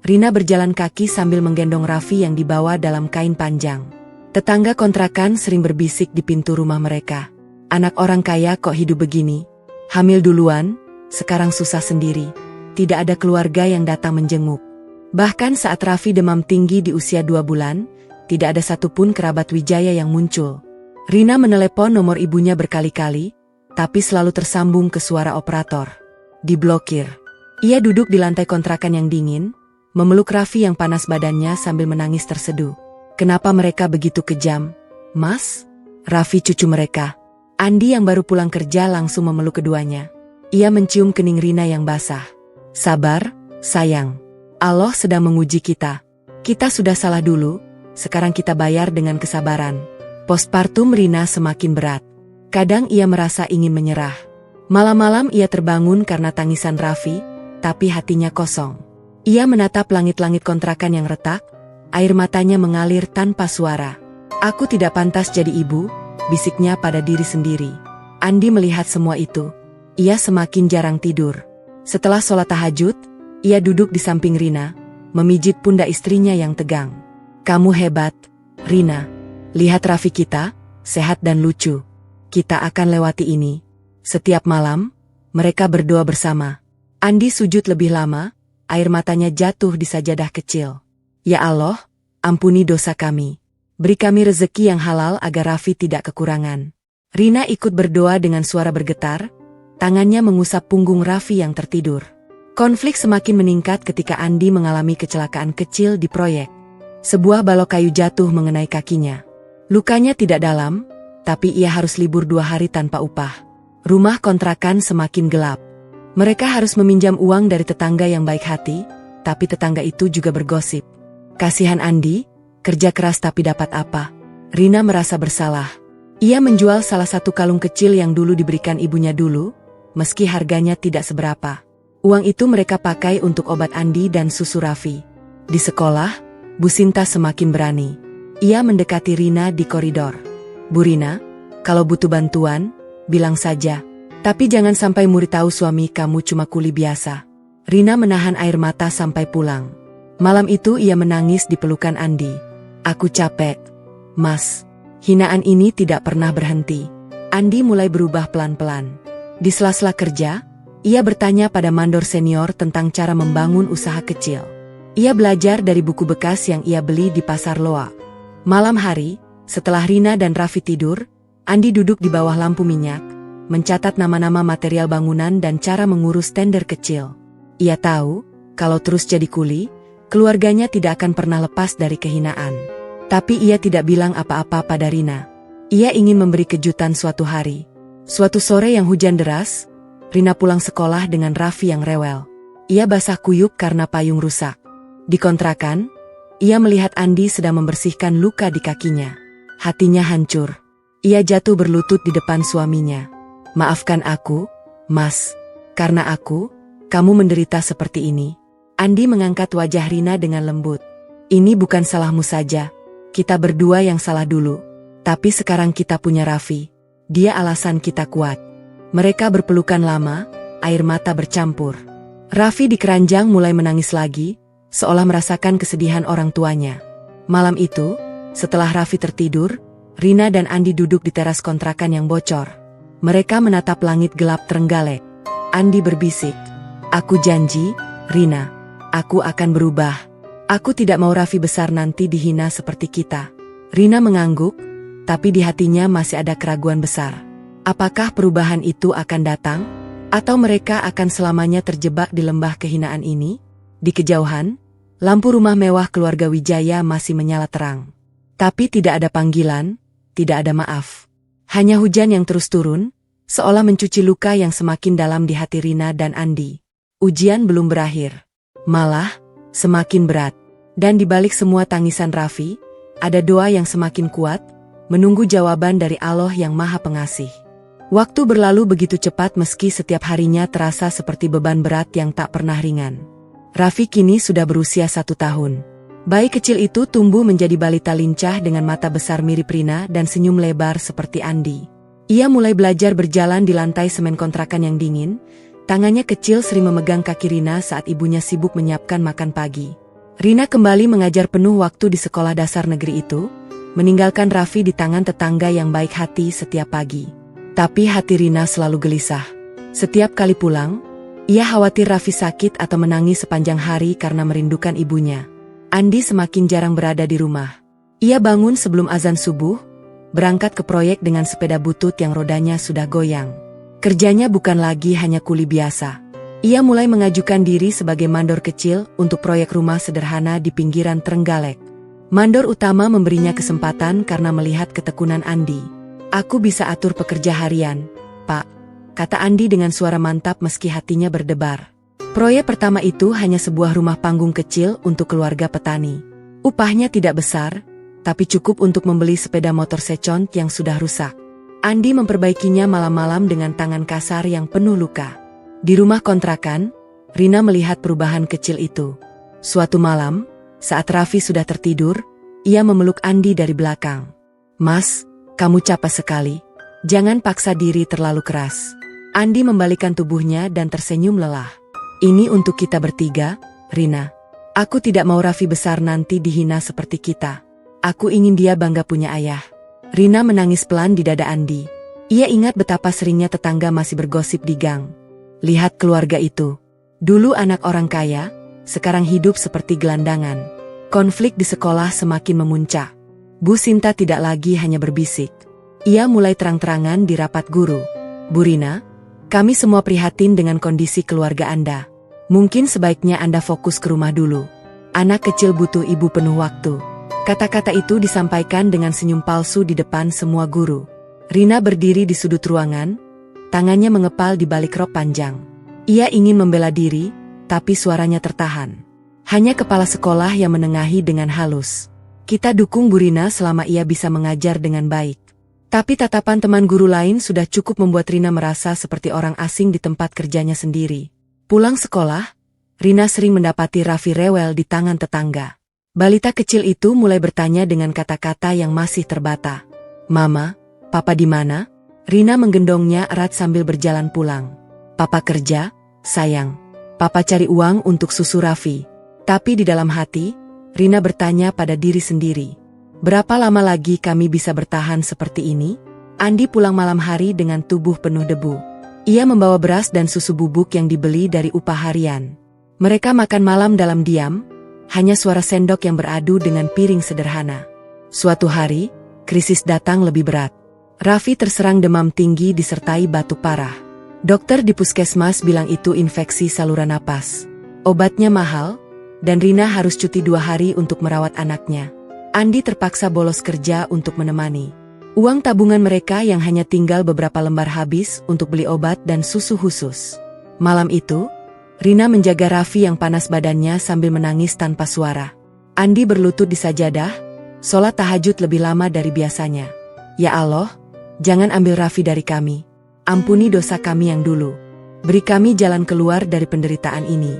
Rina berjalan kaki sambil menggendong Raffi yang dibawa dalam kain panjang. Tetangga kontrakan sering berbisik di pintu rumah mereka. Anak orang kaya kok hidup begini? Hamil duluan, sekarang susah sendiri. Tidak ada keluarga yang datang menjenguk. Bahkan saat Raffi demam tinggi di usia 2 bulan, tidak ada satupun kerabat Wijaya yang muncul. Rina menelepon nomor ibunya berkali-kali, tapi selalu tersambung ke suara operator. Diblokir. Ia duduk di lantai kontrakan yang dingin, memeluk Raffi yang panas badannya sambil menangis terseduh. Kenapa mereka begitu kejam? Mas? Raffi cucu mereka. Andi yang baru pulang kerja langsung memeluk keduanya. Ia mencium kening Rina yang basah. Sabar, sayang. Allah sedang menguji kita. Kita sudah salah dulu, sekarang kita bayar dengan kesabaran. Postpartum Rina semakin berat. Kadang ia merasa ingin menyerah. Malam-malam ia terbangun karena tangisan Raffi, tapi hatinya kosong. Ia menatap langit-langit kontrakan yang retak, air matanya mengalir tanpa suara. Aku tidak pantas jadi ibu, bisiknya pada diri sendiri. Andi melihat semua itu. Ia semakin jarang tidur. Setelah sholat tahajud, ia duduk di samping Rina, memijit pundak istrinya yang tegang. Kamu hebat, Rina. Lihat Raffi kita, sehat dan lucu. Kita akan lewati ini. Setiap malam, mereka berdoa bersama. Andi sujud lebih lama, air matanya jatuh di sajadah kecil. Ya Allah, ampuni dosa kami. Beri kami rezeki yang halal agar Raffi tidak kekurangan. Rina ikut berdoa dengan suara bergetar, tangannya mengusap punggung Raffi yang tertidur. Konflik semakin meningkat ketika Andi mengalami kecelakaan kecil di proyek. Sebuah balok kayu jatuh mengenai kakinya. Lukanya tidak dalam, tapi ia harus libur 2 hari tanpa upah. Rumah kontrakan semakin gelap. Mereka harus meminjam uang dari tetangga yang baik hati, tapi tetangga itu juga bergosip. Kasihan Andi, kerja keras tapi dapat apa? Rina merasa bersalah. Ia menjual salah satu kalung kecil yang dulu diberikan ibunya dulu, meski harganya tidak seberapa. Uang itu mereka pakai untuk obat Andi dan susu Raffi. Di sekolah, Bu Sinta semakin berani. Ia mendekati Rina di koridor. Bu Rina, kalau butuh bantuan, bilang saja. Tapi jangan sampai murid tahu suami kamu cuma kuli biasa. Rina menahan air mata sampai pulang. Malam itu ia menangis di pelukan Andi. Aku capek, Mas. Hinaan ini tidak pernah berhenti. Andi mulai berubah pelan-pelan. Di sela-sela kerja, ia bertanya pada mandor senior tentang cara membangun usaha kecil. Ia belajar dari buku bekas yang ia beli di pasar Loak. Malam hari, setelah Rina dan Raffi tidur, Andi duduk di bawah lampu minyak, mencatat nama-nama material bangunan dan cara mengurus tender kecil. Ia tahu, kalau terus jadi kuli, keluarganya tidak akan pernah lepas dari kehinaan. Tapi ia tidak bilang apa-apa pada Rina. Ia ingin memberi kejutan suatu hari. Suatu sore yang hujan deras, Rina pulang sekolah dengan Raffi yang rewel. Ia basah kuyup karena payung rusak. Di kontrakan, ia melihat Andi sedang membersihkan luka di kakinya. Hatinya hancur. Ia jatuh berlutut di depan suaminya. Maafkan aku, Mas. Karena aku, kamu menderita seperti ini. Andi mengangkat wajah Rina dengan lembut. Ini bukan salahmu saja. Kita berdua yang salah dulu. Tapi sekarang kita punya Raffi. Dia alasan kita kuat. Mereka berpelukan lama, air mata bercampur. Raffi di keranjang mulai menangis lagi, seolah merasakan kesedihan orang tuanya. Malam itu, setelah Raffi tertidur, Rina dan Andi duduk di teras kontrakan yang bocor. Mereka menatap langit gelap terenggalek. Andi berbisik, "Aku janji, Rina, aku akan berubah. Aku tidak mau Raffi besar nanti dihina seperti kita." Rina mengangguk, tapi di hatinya masih ada keraguan besar. Apakah perubahan itu akan datang? Atau mereka akan selamanya terjebak di lembah kehinaan ini? Di kejauhan, lampu rumah mewah keluarga Wijaya masih menyala terang. Tapi tidak ada panggilan, tidak ada maaf. Hanya hujan yang terus turun, seolah mencuci luka yang semakin dalam di hati Rina dan Andi. Ujian belum berakhir. Malah, semakin berat. Dan di balik semua tangisan Raffi, ada doa yang semakin kuat, menunggu jawaban dari Allah yang Maha Pengasih. Waktu berlalu begitu cepat meski setiap harinya terasa seperti beban berat yang tak pernah ringan. Raffi kini sudah berusia 1 tahun. Bayi kecil itu tumbuh menjadi balita lincah dengan mata besar mirip Rina dan senyum lebar seperti Andi. Ia mulai belajar berjalan di lantai semen kontrakan yang dingin, tangannya kecil sering memegang kaki Rina saat ibunya sibuk menyiapkan makan pagi. Rina kembali mengajar penuh waktu di sekolah dasar negeri itu, meninggalkan Raffi di tangan tetangga yang baik hati setiap pagi. Tapi hati Rina selalu gelisah. Setiap kali pulang, ia khawatir Raffi sakit atau menangis sepanjang hari karena merindukan ibunya. Andi semakin jarang berada di rumah. Ia bangun sebelum azan subuh, berangkat ke proyek dengan sepeda butut yang rodanya sudah goyang. Kerjanya bukan lagi hanya kuli biasa. Ia mulai mengajukan diri sebagai mandor kecil untuk proyek rumah sederhana di pinggiran Trenggalek. Mandor utama memberinya kesempatan karena melihat ketekunan Andi. "Aku bisa atur pekerja harian, Pak," kata Andi dengan suara mantap meski hatinya berdebar. Proyek pertama itu hanya sebuah rumah panggung kecil untuk keluarga petani. Upahnya tidak besar, tapi cukup untuk membeli sepeda motor second yang sudah rusak. Andi memperbaikinya malam-malam dengan tangan kasar yang penuh luka. Di rumah kontrakan, Rina melihat perubahan kecil itu. Suatu malam, saat Raffi sudah tertidur, ia memeluk Andi dari belakang. "Mas, kamu capek sekali. Jangan paksa diri terlalu keras." Andi membalikkan tubuhnya dan tersenyum lelah. "Ini untuk kita bertiga, Rina. Aku tidak mau Raffi besar nanti dihina seperti kita. Aku ingin dia bangga punya ayah." Rina menangis pelan di dada Andi. Ia ingat betapa seringnya tetangga masih bergosip di gang. Lihat keluarga itu. Dulu anak orang kaya, sekarang hidup seperti gelandangan. Konflik di sekolah semakin memuncak. Bu Sinta tidak lagi hanya berbisik. Ia mulai terang-terangan di rapat guru. "Bu Rina, kami semua prihatin dengan kondisi keluarga Anda. Mungkin sebaiknya Anda fokus ke rumah dulu. Anak kecil butuh ibu penuh waktu." Kata-kata itu disampaikan dengan senyum palsu di depan semua guru. Rina berdiri di sudut ruangan, tangannya mengepal di balik rok panjang. Ia ingin membela diri, tapi suaranya tertahan. Hanya kepala sekolah yang menengahi dengan halus. "Kita dukung Bu Rina selama ia bisa mengajar dengan baik." Tapi tatapan teman guru lain sudah cukup membuat Rina merasa seperti orang asing di tempat kerjanya sendiri. Pulang sekolah, Rina sering mendapati Raffi rewel di tangan tetangga. Balita kecil itu mulai bertanya dengan kata-kata yang masih terbata. "Mama, Papa di mana?" Rina menggendongnya erat sambil berjalan pulang. "Papa kerja, sayang. Papa cari uang untuk susu Raffi." Tapi di dalam hati, Rina bertanya pada diri sendiri. Berapa lama lagi kami bisa bertahan seperti ini? Andi pulang malam hari dengan tubuh penuh debu. Ia membawa beras dan susu bubuk yang dibeli dari upah harian. Mereka makan malam dalam diam, hanya suara sendok yang beradu dengan piring sederhana. Suatu hari, krisis datang lebih berat. Raffi terserang demam tinggi disertai batuk parah. Dokter di puskesmas bilang itu infeksi saluran napas. Obatnya mahal, dan Rina harus cuti 2 hari untuk merawat anaknya. Andi terpaksa bolos kerja untuk menemani. Uang tabungan mereka yang hanya tinggal beberapa lembar habis untuk beli obat dan susu khusus. Malam itu, Rina menjaga Raffi yang panas badannya sambil menangis tanpa suara. Andi berlutut di sajadah, sholat tahajud lebih lama dari biasanya. "Ya Allah, jangan ambil Raffi dari kami. Ampuni dosa kami yang dulu. Beri kami jalan keluar dari penderitaan ini."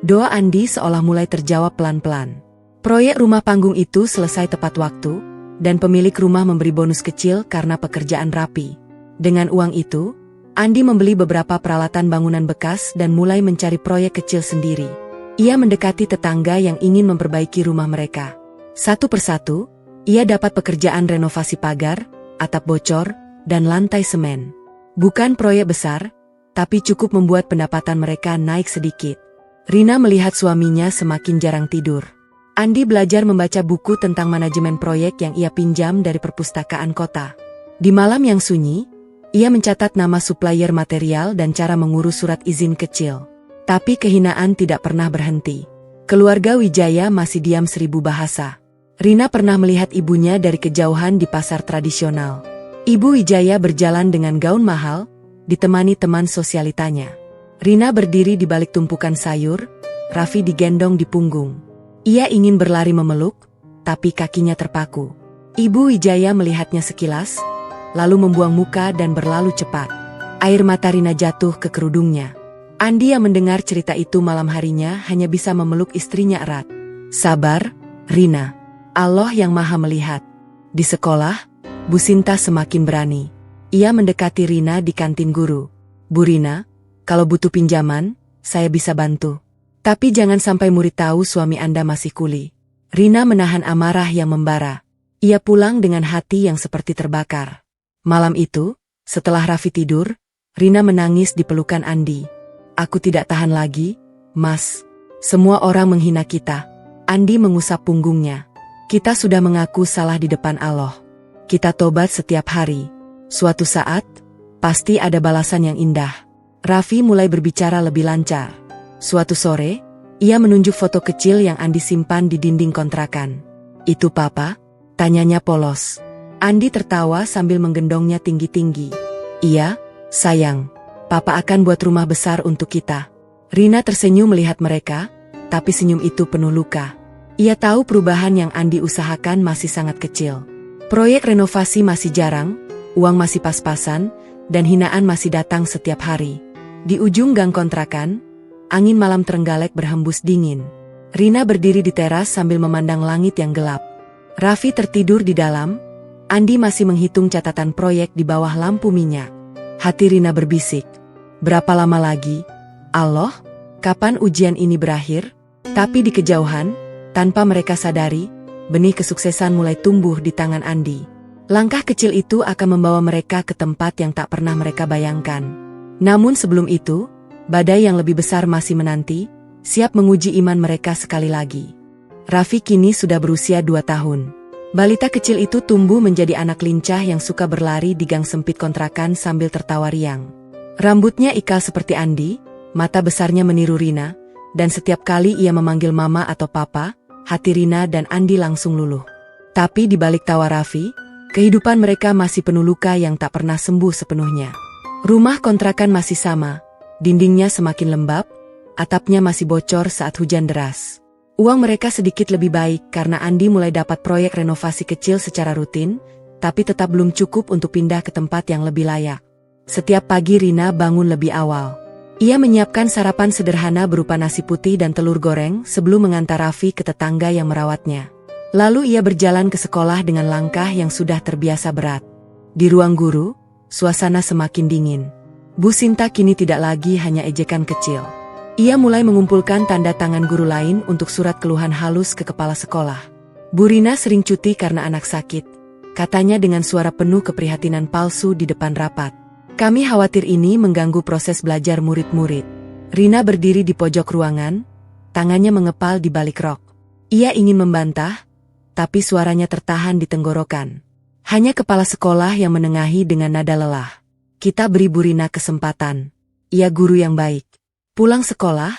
Doa Andi seolah mulai terjawab pelan-pelan. Proyek rumah panggung itu selesai tepat waktu, dan pemilik rumah memberi bonus kecil karena pekerjaan rapi. Dengan uang itu, Andi membeli beberapa peralatan bangunan bekas dan mulai mencari proyek kecil sendiri. Ia mendekati tetangga yang ingin memperbaiki rumah mereka. Satu persatu, ia dapat pekerjaan renovasi pagar, atap bocor, dan lantai semen. Bukan proyek besar, tapi cukup membuat pendapatan mereka naik sedikit. Rina melihat suaminya semakin jarang tidur. Andi belajar membaca buku tentang manajemen proyek yang ia pinjam dari perpustakaan kota. Di malam yang sunyi, Ia mencatat nama supplier material dan cara mengurus surat izin kecil. Tapi kehinaan tidak pernah berhenti. Keluarga Wijaya masih diam 1000 bahasa. Rina pernah melihat ibunya dari kejauhan di pasar tradisional. Ibu Wijaya berjalan dengan gaun mahal, ditemani teman sosialitanya. Rina berdiri di balik tumpukan sayur, Raffi digendong di punggung. Ia ingin berlari memeluk, tapi kakinya terpaku. Ibu Wijaya melihatnya sekilas, lalu membuang muka dan berlalu cepat. Air mata Rina jatuh ke kerudungnya. Andi yang mendengar cerita itu malam harinya hanya bisa memeluk istrinya erat. Sabar, Rina. Allah yang maha melihat. Di sekolah, Bu Sinta semakin berani. Ia mendekati Rina di kantin guru. Bu Rina, kalau butuh pinjaman, saya bisa bantu. Tapi jangan sampai murid tahu suami Anda masih kuli. Rina menahan amarah yang membara. Ia pulang dengan hati yang seperti terbakar. Malam itu, setelah Raffi tidur, Rina menangis di pelukan Andi. Aku tidak tahan lagi, Mas. Semua orang menghina kita. Andi mengusap punggungnya. Kita sudah mengaku salah di depan Allah. Kita tobat setiap hari. Suatu saat, pasti ada balasan yang indah. Raffi mulai berbicara lebih lancar. Suatu sore, ia menunjuk foto kecil yang Andi simpan di dinding kontrakan. Itu Papa? Tanyanya polos. Andi tertawa sambil menggendongnya tinggi-tinggi. Iya, sayang. Papa akan buat rumah besar untuk kita. Rina tersenyum melihat mereka, tapi senyum itu penuh luka. Ia tahu perubahan yang Andi usahakan masih sangat kecil. Proyek renovasi masih jarang, uang masih pas-pasan, dan hinaan masih datang setiap hari. Di ujung gang kontrakan, angin malam terenggalek berhembus dingin. Rina berdiri di teras sambil memandang langit yang gelap. Raffi tertidur di dalam, Andi masih menghitung catatan proyek di bawah lampu minyak. Hati Rina berbisik. Berapa lama lagi? Allah, kapan ujian ini berakhir? Tapi di kejauhan, tanpa mereka sadari, benih kesuksesan mulai tumbuh di tangan Andi. Langkah kecil itu akan membawa mereka ke tempat yang tak pernah mereka bayangkan. Namun sebelum itu, badai yang lebih besar masih menanti, siap menguji iman mereka sekali lagi. Raffi kini sudah berusia 2 tahun. Balita kecil itu tumbuh menjadi anak lincah yang suka berlari di gang sempit kontrakan sambil tertawa riang. Rambutnya ikal seperti Andi, mata besarnya meniru Rina, dan setiap kali ia memanggil mama atau papa, hati Rina dan Andi langsung luluh. Tapi di balik tawa Raffi, kehidupan mereka masih penuh luka yang tak pernah sembuh sepenuhnya. Rumah kontrakan masih sama, dindingnya semakin lembab, atapnya masih bocor saat hujan deras. Uang mereka sedikit lebih baik karena Andi mulai dapat proyek renovasi kecil secara rutin, tapi tetap belum cukup untuk pindah ke tempat yang lebih layak. Setiap pagi Rina bangun lebih awal. Ia menyiapkan sarapan sederhana berupa nasi putih dan telur goreng sebelum mengantar Raffi ke tetangga yang merawatnya. Lalu ia berjalan ke sekolah dengan langkah yang sudah terbiasa berat. Di ruang guru, suasana semakin dingin. Bu Sinta kini tidak lagi hanya ejekan kecil. Ia mulai mengumpulkan tanda tangan guru lain untuk surat keluhan halus ke kepala sekolah. Bu Rina sering cuti karena anak sakit, katanya dengan suara penuh keprihatinan palsu di depan rapat. Kami khawatir ini mengganggu proses belajar murid-murid. Rina berdiri di pojok ruangan, tangannya mengepal di balik rok. Ia ingin membantah, tapi suaranya tertahan di tenggorokan. Hanya kepala sekolah yang menengahi dengan nada lelah. Kita beri Bu Rina kesempatan. Ia guru yang baik. Pulang sekolah,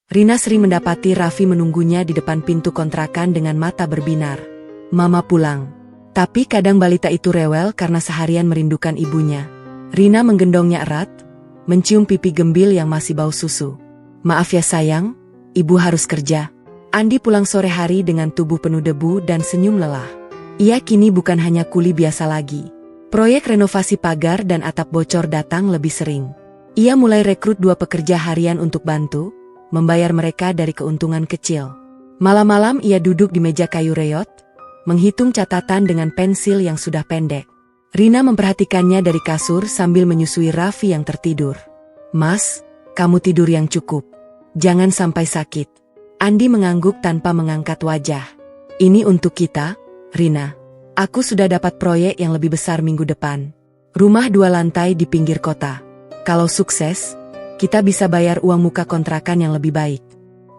Rina sering mendapati Raffi menunggunya di depan pintu kontrakan dengan mata berbinar. Mama pulang. Tapi kadang balita itu rewel karena seharian merindukan ibunya. Rina menggendongnya erat, mencium pipi gembil yang masih bau susu. Maaf ya sayang, ibu harus kerja. Andi pulang sore hari dengan tubuh penuh debu dan senyum lelah. Ia kini bukan hanya kuli biasa lagi. Proyek renovasi pagar dan atap bocor datang lebih sering. Ia mulai rekrut 2 pekerja harian untuk bantu, membayar mereka dari keuntungan kecil. Malam-malam ia duduk di meja kayu reot, menghitung catatan dengan pensil yang sudah pendek. Rina memperhatikannya dari kasur sambil menyusui Raffi yang tertidur. Mas, kamu tidur yang cukup. Jangan sampai sakit. Andi mengangguk tanpa mengangkat wajah. Ini untuk kita, Rina. Aku sudah dapat proyek yang lebih besar minggu depan. Rumah 2 lantai di pinggir kota. Kalau sukses, kita bisa bayar uang muka kontrakan yang lebih baik.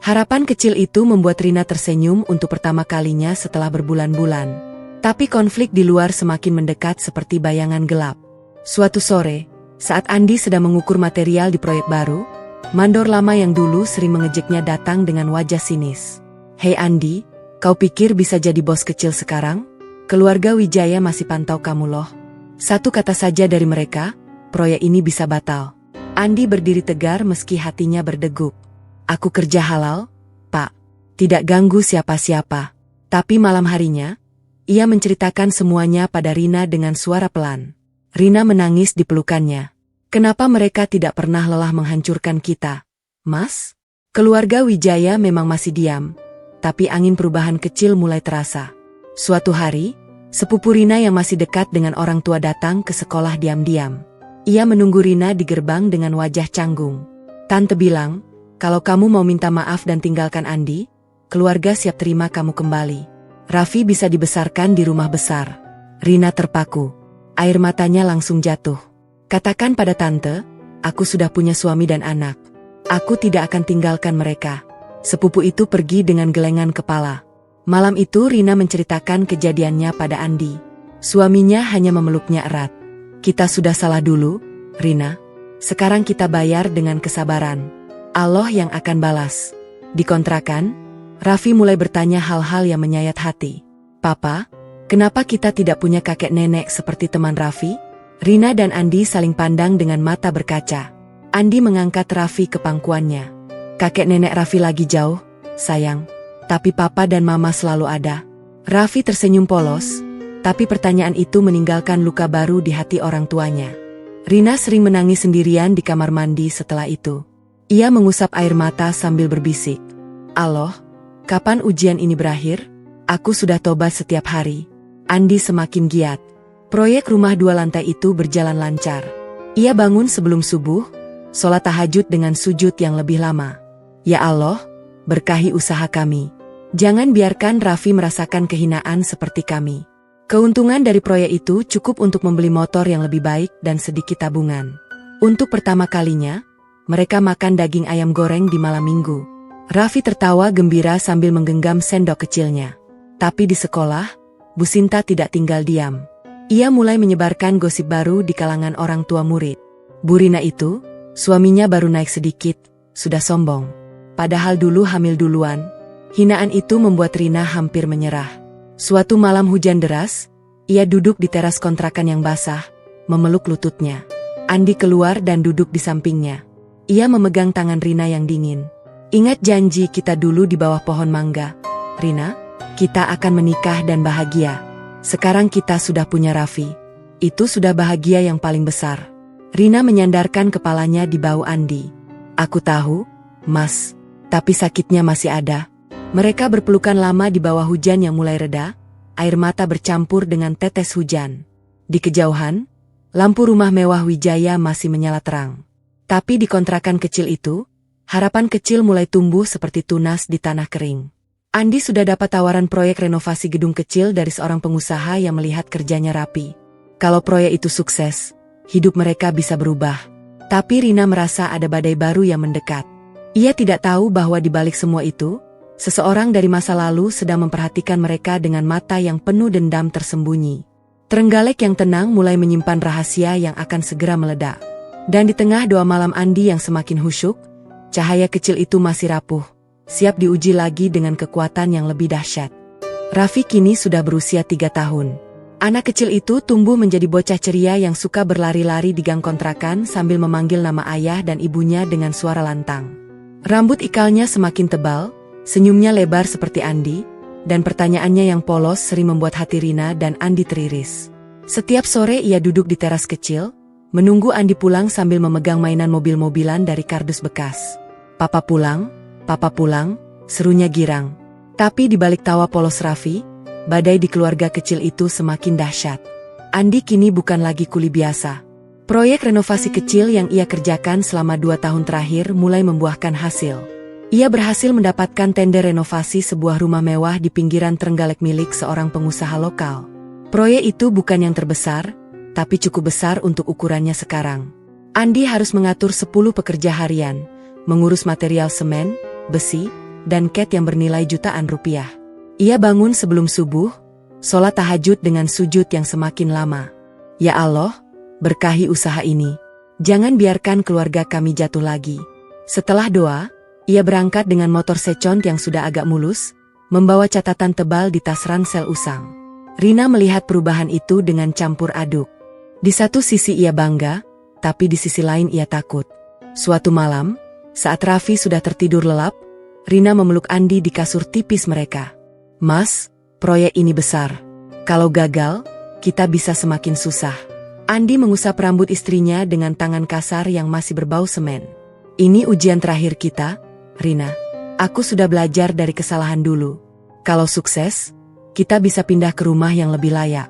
Harapan kecil itu membuat Rina tersenyum untuk pertama kalinya setelah berbulan-bulan. Tapi konflik di luar semakin mendekat seperti bayangan gelap. Suatu sore, saat Andi sedang mengukur material di proyek baru, mandor lama yang dulu sering mengejeknya datang dengan wajah sinis. "Hei Andi, kau pikir bisa jadi bos kecil sekarang? Keluarga Wijaya masih pantau kamu loh." Satu kata saja dari mereka, proyek ini bisa batal. Andi berdiri tegar meski hatinya berdegup. "Aku kerja halal, Pak. Tidak ganggu siapa-siapa." Tapi malam harinya, ia menceritakan semuanya pada Rina dengan suara pelan. Rina menangis di pelukannya. "Kenapa mereka tidak pernah lelah menghancurkan kita, Mas?" Keluarga Wijaya memang masih diam, tapi angin perubahan kecil mulai terasa. Suatu hari, sepupu Rina yang masih dekat dengan orang tua datang ke sekolah diam-diam. Ia menunggu Rina di gerbang dengan wajah canggung. "Tante bilang, kalau kamu mau minta maaf dan tinggalkan Andi, keluarga siap terima kamu kembali. Raffi bisa dibesarkan di rumah besar." Rina terpaku. Air matanya langsung jatuh. "Katakan pada tante, aku sudah punya suami dan anak. Aku tidak akan tinggalkan mereka." Sepupu itu pergi dengan gelengan kepala. Malam itu Rina menceritakan kejadiannya pada Andi. Suaminya hanya memeluknya erat. "Kita sudah salah dulu, Rina. Sekarang kita bayar dengan kesabaran. Allah yang akan balas." Di kontrakan, Raffi mulai bertanya hal-hal yang menyayat hati. "Papa, kenapa kita tidak punya kakek nenek seperti teman Raffi?" Rina dan Andi saling pandang dengan mata berkaca. Andi mengangkat Raffi ke pangkuannya. "Kakek nenek Raffi lagi jauh, sayang. Tapi papa dan mama selalu ada." Raffi tersenyum polos, tapi pertanyaan itu meninggalkan luka baru di hati orang tuanya. Rina sering menangis sendirian di kamar mandi setelah itu. Ia mengusap air mata sambil berbisik, "Allah, kapan ujian ini berakhir? Aku sudah tobat setiap hari." Andi semakin giat. Proyek rumah 2 lantai itu berjalan lancar. Ia bangun sebelum subuh, sholat tahajud dengan sujud yang lebih lama. "Ya Allah, berkahi usaha kami. Jangan biarkan Raffi merasakan kehinaan seperti kami." Keuntungan dari proyek itu cukup untuk membeli motor yang lebih baik dan sedikit tabungan. Untuk pertama kalinya, mereka makan daging ayam goreng di malam minggu. Raffi tertawa gembira sambil menggenggam sendok kecilnya. Tapi di sekolah, Bu Sinta tidak tinggal diam. Ia mulai menyebarkan gosip baru di kalangan orang tua murid. Bu Rina itu, suaminya baru naik sedikit, sudah sombong. Padahal dulu hamil duluan. Hinaan itu membuat Rina hampir menyerah. Suatu malam hujan deras, ia duduk di teras kontrakan yang basah, memeluk lututnya. Andi keluar dan duduk di sampingnya. Ia memegang tangan Rina yang dingin. "Ingat janji kita dulu di bawah pohon mangga, Rina? Kita akan menikah dan bahagia. Sekarang kita sudah punya Raffi. Itu sudah bahagia yang paling besar." Rina menyandarkan kepalanya di bahu Andi. "Aku tahu, Mas, tapi sakitnya masih ada." Mereka berpelukan lama di bawah hujan yang mulai reda, air mata bercampur dengan tetes hujan. Di kejauhan, lampu rumah mewah Wijaya masih menyala terang. Tapi di kontrakan kecil itu, harapan kecil mulai tumbuh seperti tunas di tanah kering. Andi sudah dapat tawaran proyek renovasi gedung kecil dari seorang pengusaha yang melihat kerjanya rapi. Kalau proyek itu sukses, hidup mereka bisa berubah. Tapi Rina merasa ada badai baru yang mendekat. Ia tidak tahu bahwa di balik semua itu, seseorang dari masa lalu sedang memperhatikan mereka dengan mata yang penuh dendam tersembunyi. Trenggalek yang tenang mulai menyimpan rahasia yang akan segera meledak. Dan di tengah doa malam Andi yang semakin khusyuk, cahaya kecil itu masih rapuh, siap diuji lagi dengan kekuatan yang lebih dahsyat. Raffi kini sudah berusia 3 tahun. Anak kecil itu tumbuh menjadi bocah ceria yang suka berlari-lari di gang kontrakan sambil memanggil nama ayah dan ibunya dengan suara lantang. Rambut ikalnya semakin tebal, senyumnya lebar seperti Andi, dan pertanyaannya yang polos sering membuat hati Rina dan Andi teriris. Setiap sore ia duduk di teras kecil, menunggu Andi pulang sambil memegang mainan mobil-mobilan dari kardus bekas. "Papa pulang, Papa pulang," serunya girang. Tapi di balik tawa polos Raffi, badai di keluarga kecil itu semakin dahsyat. Andi kini bukan lagi kuli biasa. Proyek renovasi kecil yang ia kerjakan selama 2 tahun terakhir mulai membuahkan hasil. Ia berhasil mendapatkan tender renovasi sebuah rumah mewah di pinggiran Trenggalek milik seorang pengusaha lokal. Proyek itu bukan yang terbesar, tapi cukup besar untuk ukurannya sekarang. Andi harus mengatur 10 pekerja harian, mengurus material semen, besi, dan cat yang bernilai jutaan rupiah. Ia bangun sebelum subuh, sholat tahajud dengan sujud yang semakin lama. "Ya Allah, berkahi usaha ini. Jangan biarkan keluarga kami jatuh lagi. Setelah doa, ia berangkat dengan motor second yang sudah agak mulus, membawa catatan tebal di tas ransel usang. Rina melihat perubahan itu dengan campur aduk. Di satu sisi ia bangga, tapi di sisi lain ia takut. Suatu malam, saat Raffi sudah tertidur lelap, Rina memeluk Andi di kasur tipis mereka. "Mas, proyek ini besar. Kalau gagal, kita bisa semakin susah." Andi mengusap rambut istrinya dengan tangan kasar yang masih berbau semen. "Ini ujian terakhir kita, Rina. Aku sudah belajar dari kesalahan dulu. Kalau sukses, kita bisa pindah ke rumah yang lebih layak.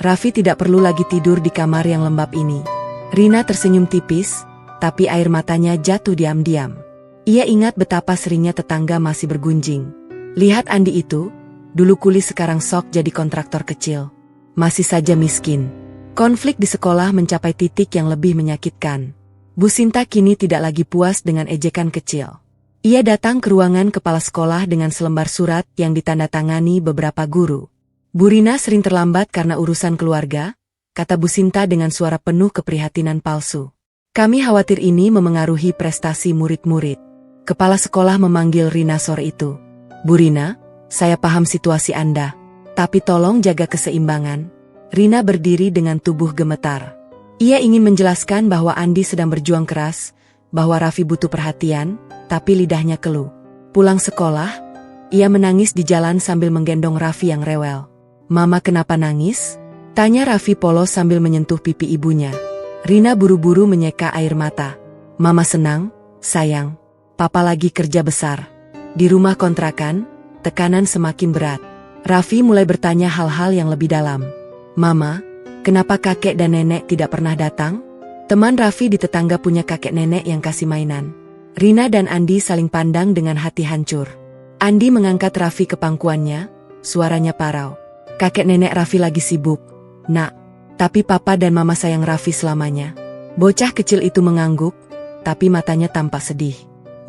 Raffi tidak perlu lagi tidur di kamar yang lembab ini." Rina tersenyum tipis, tapi air matanya jatuh diam-diam. Ia ingat betapa seringnya tetangga masih bergunjing. Lihat Andi itu, dulu kuli sekarang sok jadi kontraktor kecil. Masih saja miskin. Konflik di sekolah mencapai titik yang lebih menyakitkan. Bu Sinta kini tidak lagi puas dengan ejekan kecil. Ia datang ke ruangan kepala sekolah dengan selembar surat yang ditandatangani beberapa guru. "Bu Rina sering terlambat karena urusan keluarga," kata Bu Sinta dengan suara penuh keprihatinan palsu. "Kami khawatir ini memengaruhi prestasi murid-murid." Kepala sekolah memanggil Rina sore itu. "Bu Rina, saya paham situasi Anda, tapi tolong jaga keseimbangan." Rina berdiri dengan tubuh gemetar. Ia ingin menjelaskan bahwa Andi sedang berjuang keras, bahwa Raffi butuh perhatian, tapi lidahnya keluh. Pulang sekolah, ia menangis di jalan sambil menggendong Raffi yang rewel. "Mama kenapa nangis?" tanya Raffi polos sambil menyentuh pipi ibunya. Rina buru-buru menyeka air mata. "Mama senang, sayang. Papa lagi kerja besar." Di rumah kontrakan, tekanan semakin berat. Raffi mulai bertanya hal-hal yang lebih dalam. "Mama, kenapa kakek dan nenek tidak pernah datang?" Teman Raffi di tetangga punya kakek nenek yang kasih mainan. Rina dan Andi saling pandang dengan hati hancur. Andi mengangkat Raffi ke pangkuannya, suaranya parau. "Kakek nenek Raffi lagi sibuk, Nak. Tapi papa dan mama sayang Raffi selamanya." Bocah kecil itu mengangguk, tapi matanya tampak sedih.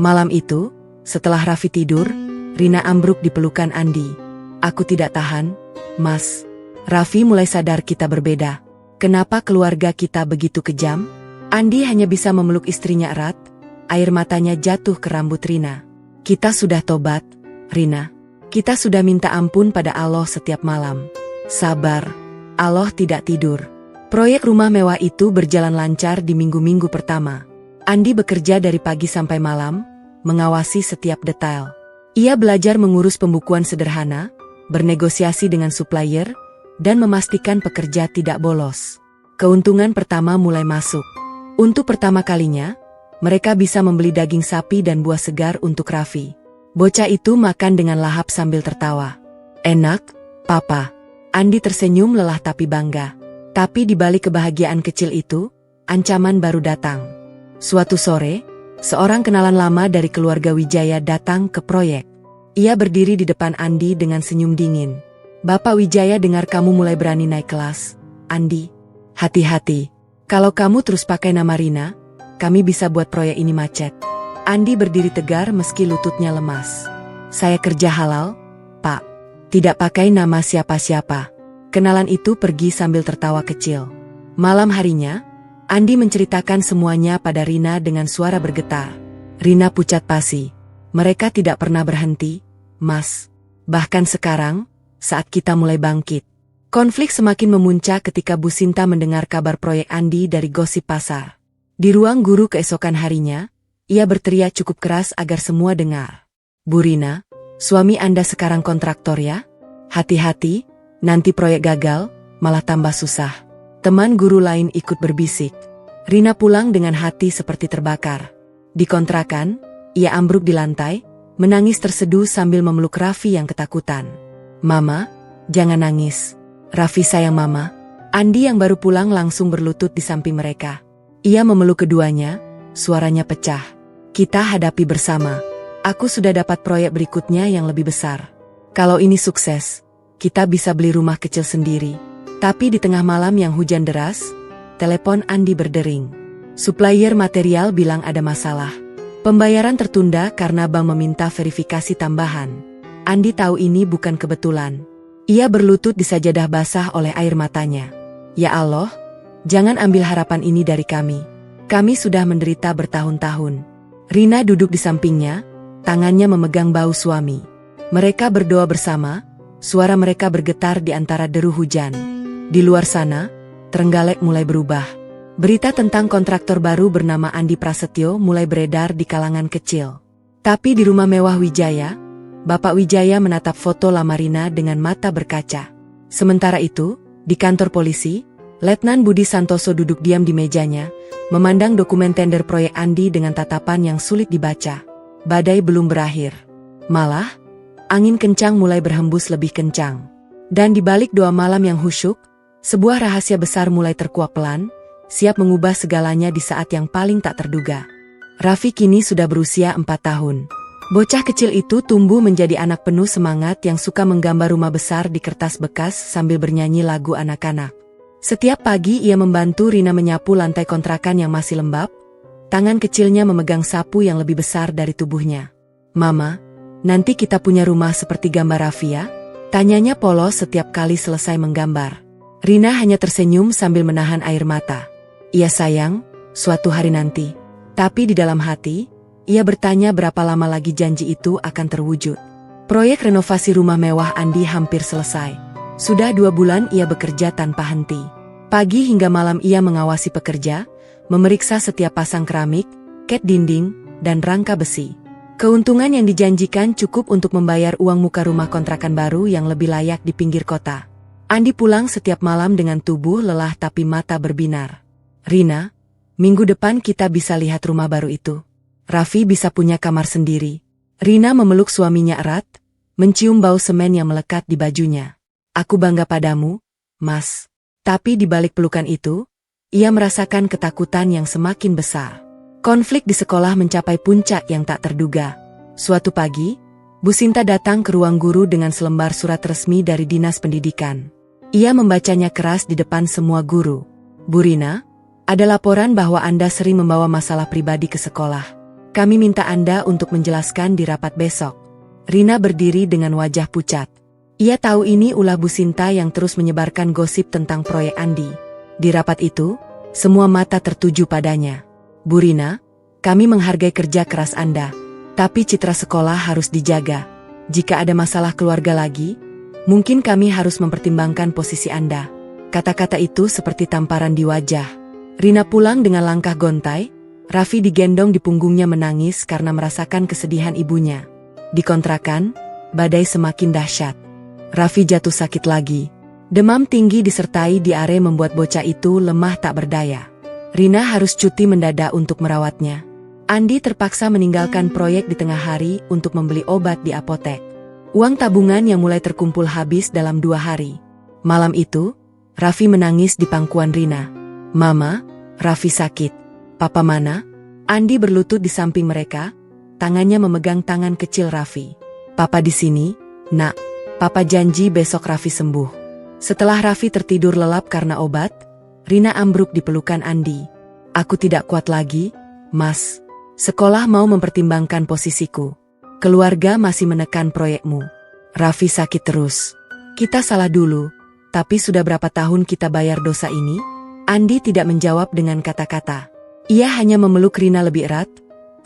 Malam itu, setelah Raffi tidur, Rina ambruk di pelukan Andi. "Aku tidak tahan, Mas." Raffi mulai sadar kita berbeda. Kenapa keluarga kita begitu kejam? Andi hanya bisa memeluk istrinya erat, air matanya jatuh ke rambut Rina. "Kita sudah tobat, Rina. Kita sudah minta ampun pada Allah setiap malam." Sabar, Allah tidak tidur. Proyek rumah mewah itu berjalan lancar di minggu-minggu pertama. Andi bekerja dari pagi sampai malam, mengawasi setiap detail. Ia belajar mengurus pembukuan sederhana, bernegosiasi dengan supplier, dan memastikan pekerja tidak bolos. Keuntungan pertama mulai masuk. Untuk pertama kalinya, mereka bisa membeli daging sapi dan buah segar untuk Raffi. Bocah itu makan dengan lahap sambil tertawa. "Enak, Papa." Andi tersenyum lelah tapi bangga. Tapi di balik kebahagiaan kecil itu, ancaman baru datang. Suatu sore, seorang kenalan lama dari keluarga Wijaya datang ke proyek. Ia berdiri di depan Andi dengan senyum dingin. "Bapak Wijaya dengar kamu mulai berani naik kelas, Andi. Hati-hati. Kalau kamu terus pakai nama Rina, kami bisa buat proyek ini macet." Andi berdiri tegar meski lututnya lemas. "Saya kerja halal, Pak. Tidak pakai nama siapa-siapa." Kenalan itu pergi sambil tertawa kecil. Malam harinya, Andi menceritakan semuanya pada Rina dengan suara bergetar. Rina pucat pasi. "Mereka tidak pernah berhenti, Mas. Bahkan sekarang, saat kita mulai bangkit." Konflik semakin memuncak ketika Bu Sinta mendengar kabar proyek Andi dari gosip pasar. Di ruang guru keesokan harinya, ia berteriak cukup keras agar semua dengar. "Bu Rina, suami Anda sekarang kontraktor ya? Hati-hati, nanti proyek gagal, malah tambah susah." Teman guru lain ikut berbisik. Rina pulang dengan hati seperti terbakar. Di kontrakan, ia ambruk di lantai, menangis terseduh sambil memeluk Raffi yang ketakutan. "Mama, jangan nangis. Raffi sayang Mama." Andi yang baru pulang langsung berlutut di samping mereka. Ia memeluk keduanya, suaranya pecah. "Kita hadapi bersama. Aku sudah dapat proyek berikutnya yang lebih besar. Kalau ini sukses, kita bisa beli rumah kecil sendiri." Tapi di tengah malam yang hujan deras, telepon Andi berdering. Supplier material bilang ada masalah. Pembayaran tertunda karena bank meminta verifikasi tambahan. Andi tahu ini bukan kebetulan. Ia berlutut di sajadah basah oleh air matanya. "Ya Allah, Jangan ambil harapan ini dari kami. Kami sudah menderita bertahun-tahun. Rina duduk di sampingnya, tangannya memegang bahu suami. Mereka berdoa bersama, suara mereka bergetar di antara deru hujan. Di luar sana, Trenggalek mulai berubah. Berita tentang kontraktor baru bernama Andi Prasetyo mulai beredar di kalangan kecil. Tapi di rumah mewah Wijaya, Bapak Wijaya menatap foto lama Rina dengan mata berkaca. Sementara itu, di kantor polisi, Letnan Budi Santoso duduk diam di mejanya, memandang dokumen tender proyek Andi dengan tatapan yang sulit dibaca. Badai belum berakhir. Malah, angin kencang mulai berhembus lebih kencang. Dan di balik doa malam yang khusyuk, sebuah rahasia besar mulai terkuak pelan, siap mengubah segalanya di saat yang paling tak terduga. Raffi kini sudah berusia 4 tahun. Bocah kecil itu tumbuh menjadi anak penuh semangat yang suka menggambar rumah besar di kertas bekas sambil bernyanyi lagu anak-anak. Setiap pagi ia membantu Rina menyapu lantai kontrakan yang masih lembab, tangan kecilnya memegang sapu yang lebih besar dari tubuhnya. "Mama, nanti kita punya rumah seperti gambar Raffi ya?" Tanyanya polos setiap kali selesai menggambar. Rina hanya tersenyum sambil menahan air mata. "Iya sayang, suatu hari nanti." Tapi di dalam hati, ia bertanya berapa lama lagi janji itu akan terwujud. Proyek renovasi rumah mewah Andi hampir selesai. Sudah 2 bulan ia bekerja tanpa henti. Pagi hingga malam ia mengawasi pekerja, memeriksa setiap pasang keramik, cat dinding, dan rangka besi. Keuntungan yang dijanjikan cukup untuk membayar uang muka rumah kontrakan baru yang lebih layak di pinggir kota. Andi pulang setiap malam dengan tubuh lelah tapi mata berbinar. "Rina, minggu depan kita bisa lihat rumah baru itu. Raffi bisa punya kamar sendiri." Rina memeluk suaminya erat, mencium bau semen yang melekat di bajunya. "Aku bangga padamu, Mas." Tapi di balik pelukan itu, ia merasakan ketakutan yang semakin besar. Konflik di sekolah mencapai puncak yang tak terduga. Suatu pagi, Bu Sinta datang ke ruang guru dengan selembar surat resmi dari Dinas Pendidikan. Ia membacanya keras di depan semua guru. "Bu Rina, ada laporan bahwa Anda sering membawa masalah pribadi ke sekolah. Kami minta Anda untuk menjelaskan di rapat besok." Rina berdiri dengan wajah pucat. Ia tahu ini ulah Bu Sinta yang terus menyebarkan gosip tentang proyek Andi. Di rapat itu, semua mata tertuju padanya. "Bu Rina, kami menghargai kerja keras Anda, tapi citra sekolah harus dijaga. Jika ada masalah keluarga lagi, mungkin kami harus mempertimbangkan posisi Anda." Kata-kata itu seperti tamparan di wajah. Rina pulang dengan langkah gontai, Raffi digendong di punggungnya menangis karena merasakan kesedihan ibunya. Di kontrakan, badai semakin dahsyat. Raffi jatuh sakit lagi. Demam tinggi disertai diare membuat bocah itu lemah tak berdaya. Rina harus cuti mendadak untuk merawatnya. Andi terpaksa meninggalkan proyek di tengah hari untuk membeli obat di apotek. Uang tabungan yang mulai terkumpul habis dalam 2 hari. Malam itu, Raffi menangis di pangkuan Rina. "Mama, Raffi sakit. Papa mana?" Andi berlutut di samping mereka, tangannya memegang tangan kecil Raffi. "Papa di sini, Nak. Papa janji besok Raffi sembuh." Setelah Raffi tertidur lelap karena obat, Rina ambruk di pelukan Andi. "Aku tidak kuat lagi, Mas. Sekolah mau mempertimbangkan posisiku. Keluarga masih menekan proyekmu. Raffi sakit terus. Kita salah dulu, tapi sudah berapa tahun kita bayar dosa ini?" Andi tidak menjawab dengan kata-kata. Ia hanya memeluk Rina lebih erat,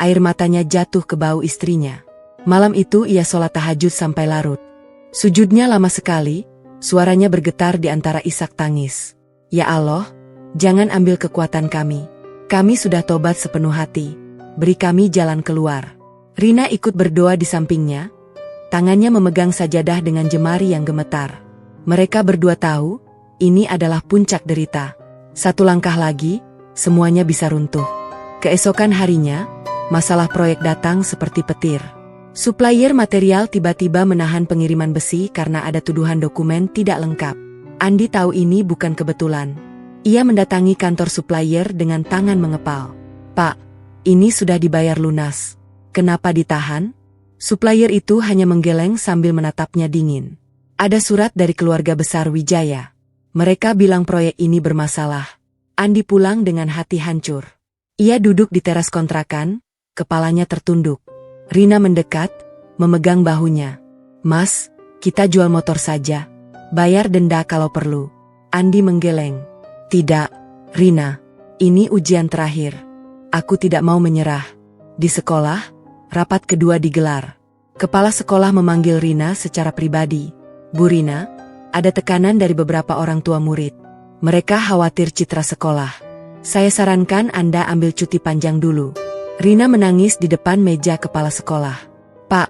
air matanya jatuh ke bahu istrinya. Malam itu ia sholat tahajud sampai larut. Sujudnya lama sekali, suaranya bergetar di antara isak tangis. "Ya Allah, jangan ambil kekuatan kami. Kami sudah tobat sepenuh hati. Beri kami jalan keluar." Rina ikut berdoa di sampingnya, tangannya memegang sajadah dengan jemari yang gemetar. Mereka berdua tahu, ini adalah puncak derita. Satu langkah lagi, semuanya bisa runtuh. Keesokan harinya, masalah proyek datang seperti petir. Supplier material tiba-tiba menahan pengiriman besi karena ada tuduhan dokumen tidak lengkap. Andi tahu ini bukan kebetulan. Ia mendatangi kantor supplier dengan tangan mengepal. "Pak, ini sudah dibayar lunas. Kenapa ditahan?" Supplier itu hanya menggeleng sambil menatapnya dingin. "Ada surat dari keluarga besar Wijaya. Mereka bilang proyek ini bermasalah." Andi pulang dengan hati hancur. Ia duduk di teras kontrakan, kepalanya tertunduk. Rina mendekat, memegang bahunya. "Mas, kita jual motor saja. Bayar denda kalau perlu." Andi menggeleng. "Tidak, Rina, ini ujian terakhir. Aku tidak mau menyerah. Di sekolah, rapat kedua digelar. Kepala sekolah memanggil Rina secara pribadi. Bu Rina, ada tekanan dari beberapa orang tua murid. Mereka khawatir citra sekolah. Saya sarankan Anda ambil cuti panjang dulu. Rina menangis di depan meja kepala sekolah. Pak,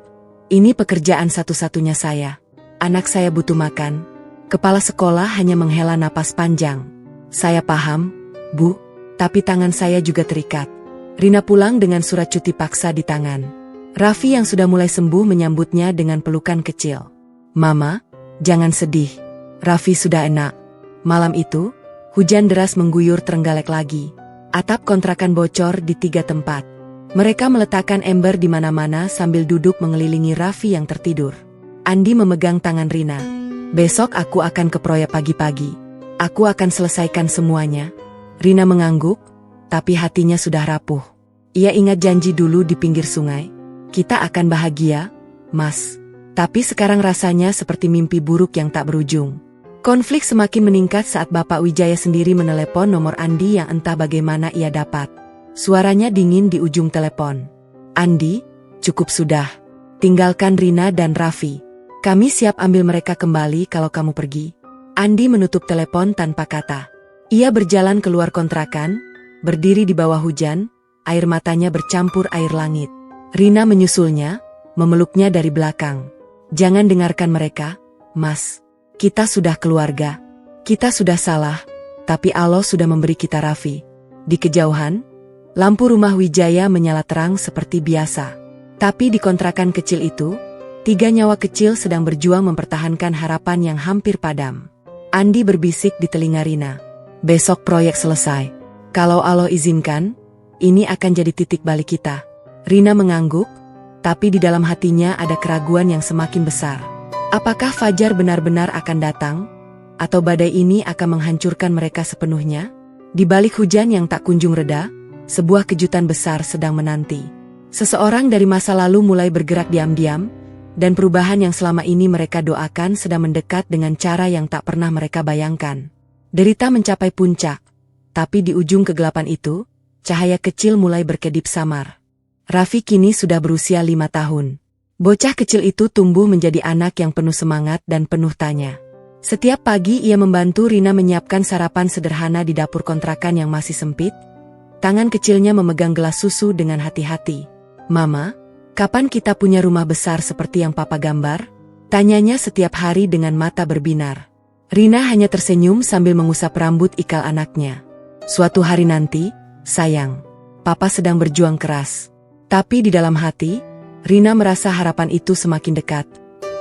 ini pekerjaan satu-satunya saya. Anak saya butuh makan. Kepala sekolah hanya menghela napas panjang. Saya paham, Bu, tapi tangan saya juga terikat. Rina pulang dengan surat cuti paksa di tangan. Raffi yang sudah mulai sembuh menyambutnya dengan pelukan kecil. Mama, jangan sedih. Raffi sudah enak. Malam itu, hujan deras mengguyur Trenggalek lagi. Atap kontrakan bocor di 3 tempat. Mereka meletakkan ember di mana-mana sambil duduk mengelilingi Raffi yang tertidur. Andi memegang tangan Rina. Besok aku akan ke proyek pagi-pagi. Aku akan selesaikan semuanya. Rina mengangguk, tapi hatinya sudah rapuh. Ia ingat janji dulu di pinggir sungai. Kita akan bahagia, Mas. Tapi sekarang rasanya seperti mimpi buruk yang tak berujung. Konflik semakin meningkat saat Bapak Wijaya sendiri menelepon nomor Andi yang entah bagaimana ia dapat. Suaranya dingin di ujung telepon. Andi, cukup sudah. Tinggalkan Rina dan Raffi. Kami siap ambil mereka kembali kalau kamu pergi. Andi menutup telepon tanpa kata. Ia berjalan keluar kontrakan, berdiri di bawah hujan, air matanya bercampur air langit. Rina menyusulnya, memeluknya dari belakang. Jangan dengarkan mereka, Mas. Kita sudah keluarga. Kita sudah salah, tapi Allah sudah memberi kita Raffi. Di kejauhan, lampu rumah Wijaya menyala terang seperti biasa. Tapi di kontrakan kecil itu, 3 nyawa kecil sedang berjuang mempertahankan harapan yang hampir padam. Andi berbisik di telinga Rina. Besok proyek selesai. Kalau Allah izinkan, ini akan jadi titik balik kita. Rina mengangguk, tapi di dalam hatinya ada keraguan yang semakin besar. Apakah Fajar benar-benar akan datang? Atau badai ini akan menghancurkan mereka sepenuhnya? Di balik hujan yang tak kunjung reda, sebuah kejutan besar sedang menanti. Seseorang dari masa lalu mulai bergerak diam-diam, dan perubahan yang selama ini mereka doakan sedang mendekat dengan cara yang tak pernah mereka bayangkan. Derita mencapai puncak, tapi di ujung kegelapan itu, cahaya kecil mulai berkedip samar. Raffi kini sudah berusia 5 tahun. Bocah kecil itu tumbuh menjadi anak yang penuh semangat dan penuh tanya. Setiap pagi ia membantu Rina menyiapkan sarapan sederhana di dapur kontrakan yang masih sempit. Tangan kecilnya memegang gelas susu dengan hati-hati. Mama, kapan kita punya rumah besar seperti yang Papa gambar? Tanyanya setiap hari dengan mata berbinar. Rina hanya tersenyum sambil mengusap rambut ikal anaknya. Suatu hari nanti, sayang, Papa sedang berjuang keras. Tapi di dalam hati, Rina merasa harapan itu semakin dekat,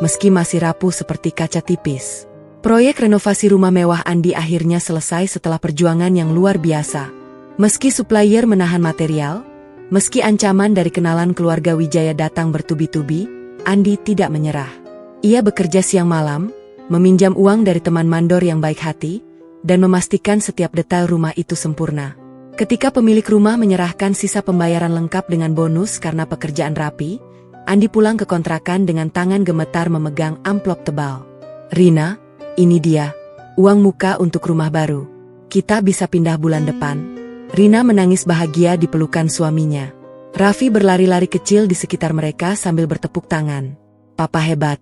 meski masih rapuh seperti kaca tipis. Proyek renovasi rumah mewah Andi akhirnya selesai setelah perjuangan yang luar biasa. Meski supplier menahan material, meski ancaman dari kenalan keluarga Wijaya datang bertubi-tubi, Andi tidak menyerah. Ia bekerja siang malam, meminjam uang dari teman mandor yang baik hati, dan memastikan setiap detail rumah itu sempurna. Ketika pemilik rumah menyerahkan sisa pembayaran lengkap dengan bonus karena pekerjaan rapi, Andi pulang ke kontrakan dengan tangan gemetar memegang amplop tebal. Rina, ini dia, uang muka untuk rumah baru. Kita bisa pindah bulan depan. Rina menangis bahagia di pelukan suaminya. Raffi berlari-lari kecil di sekitar mereka sambil bertepuk tangan. Papa hebat.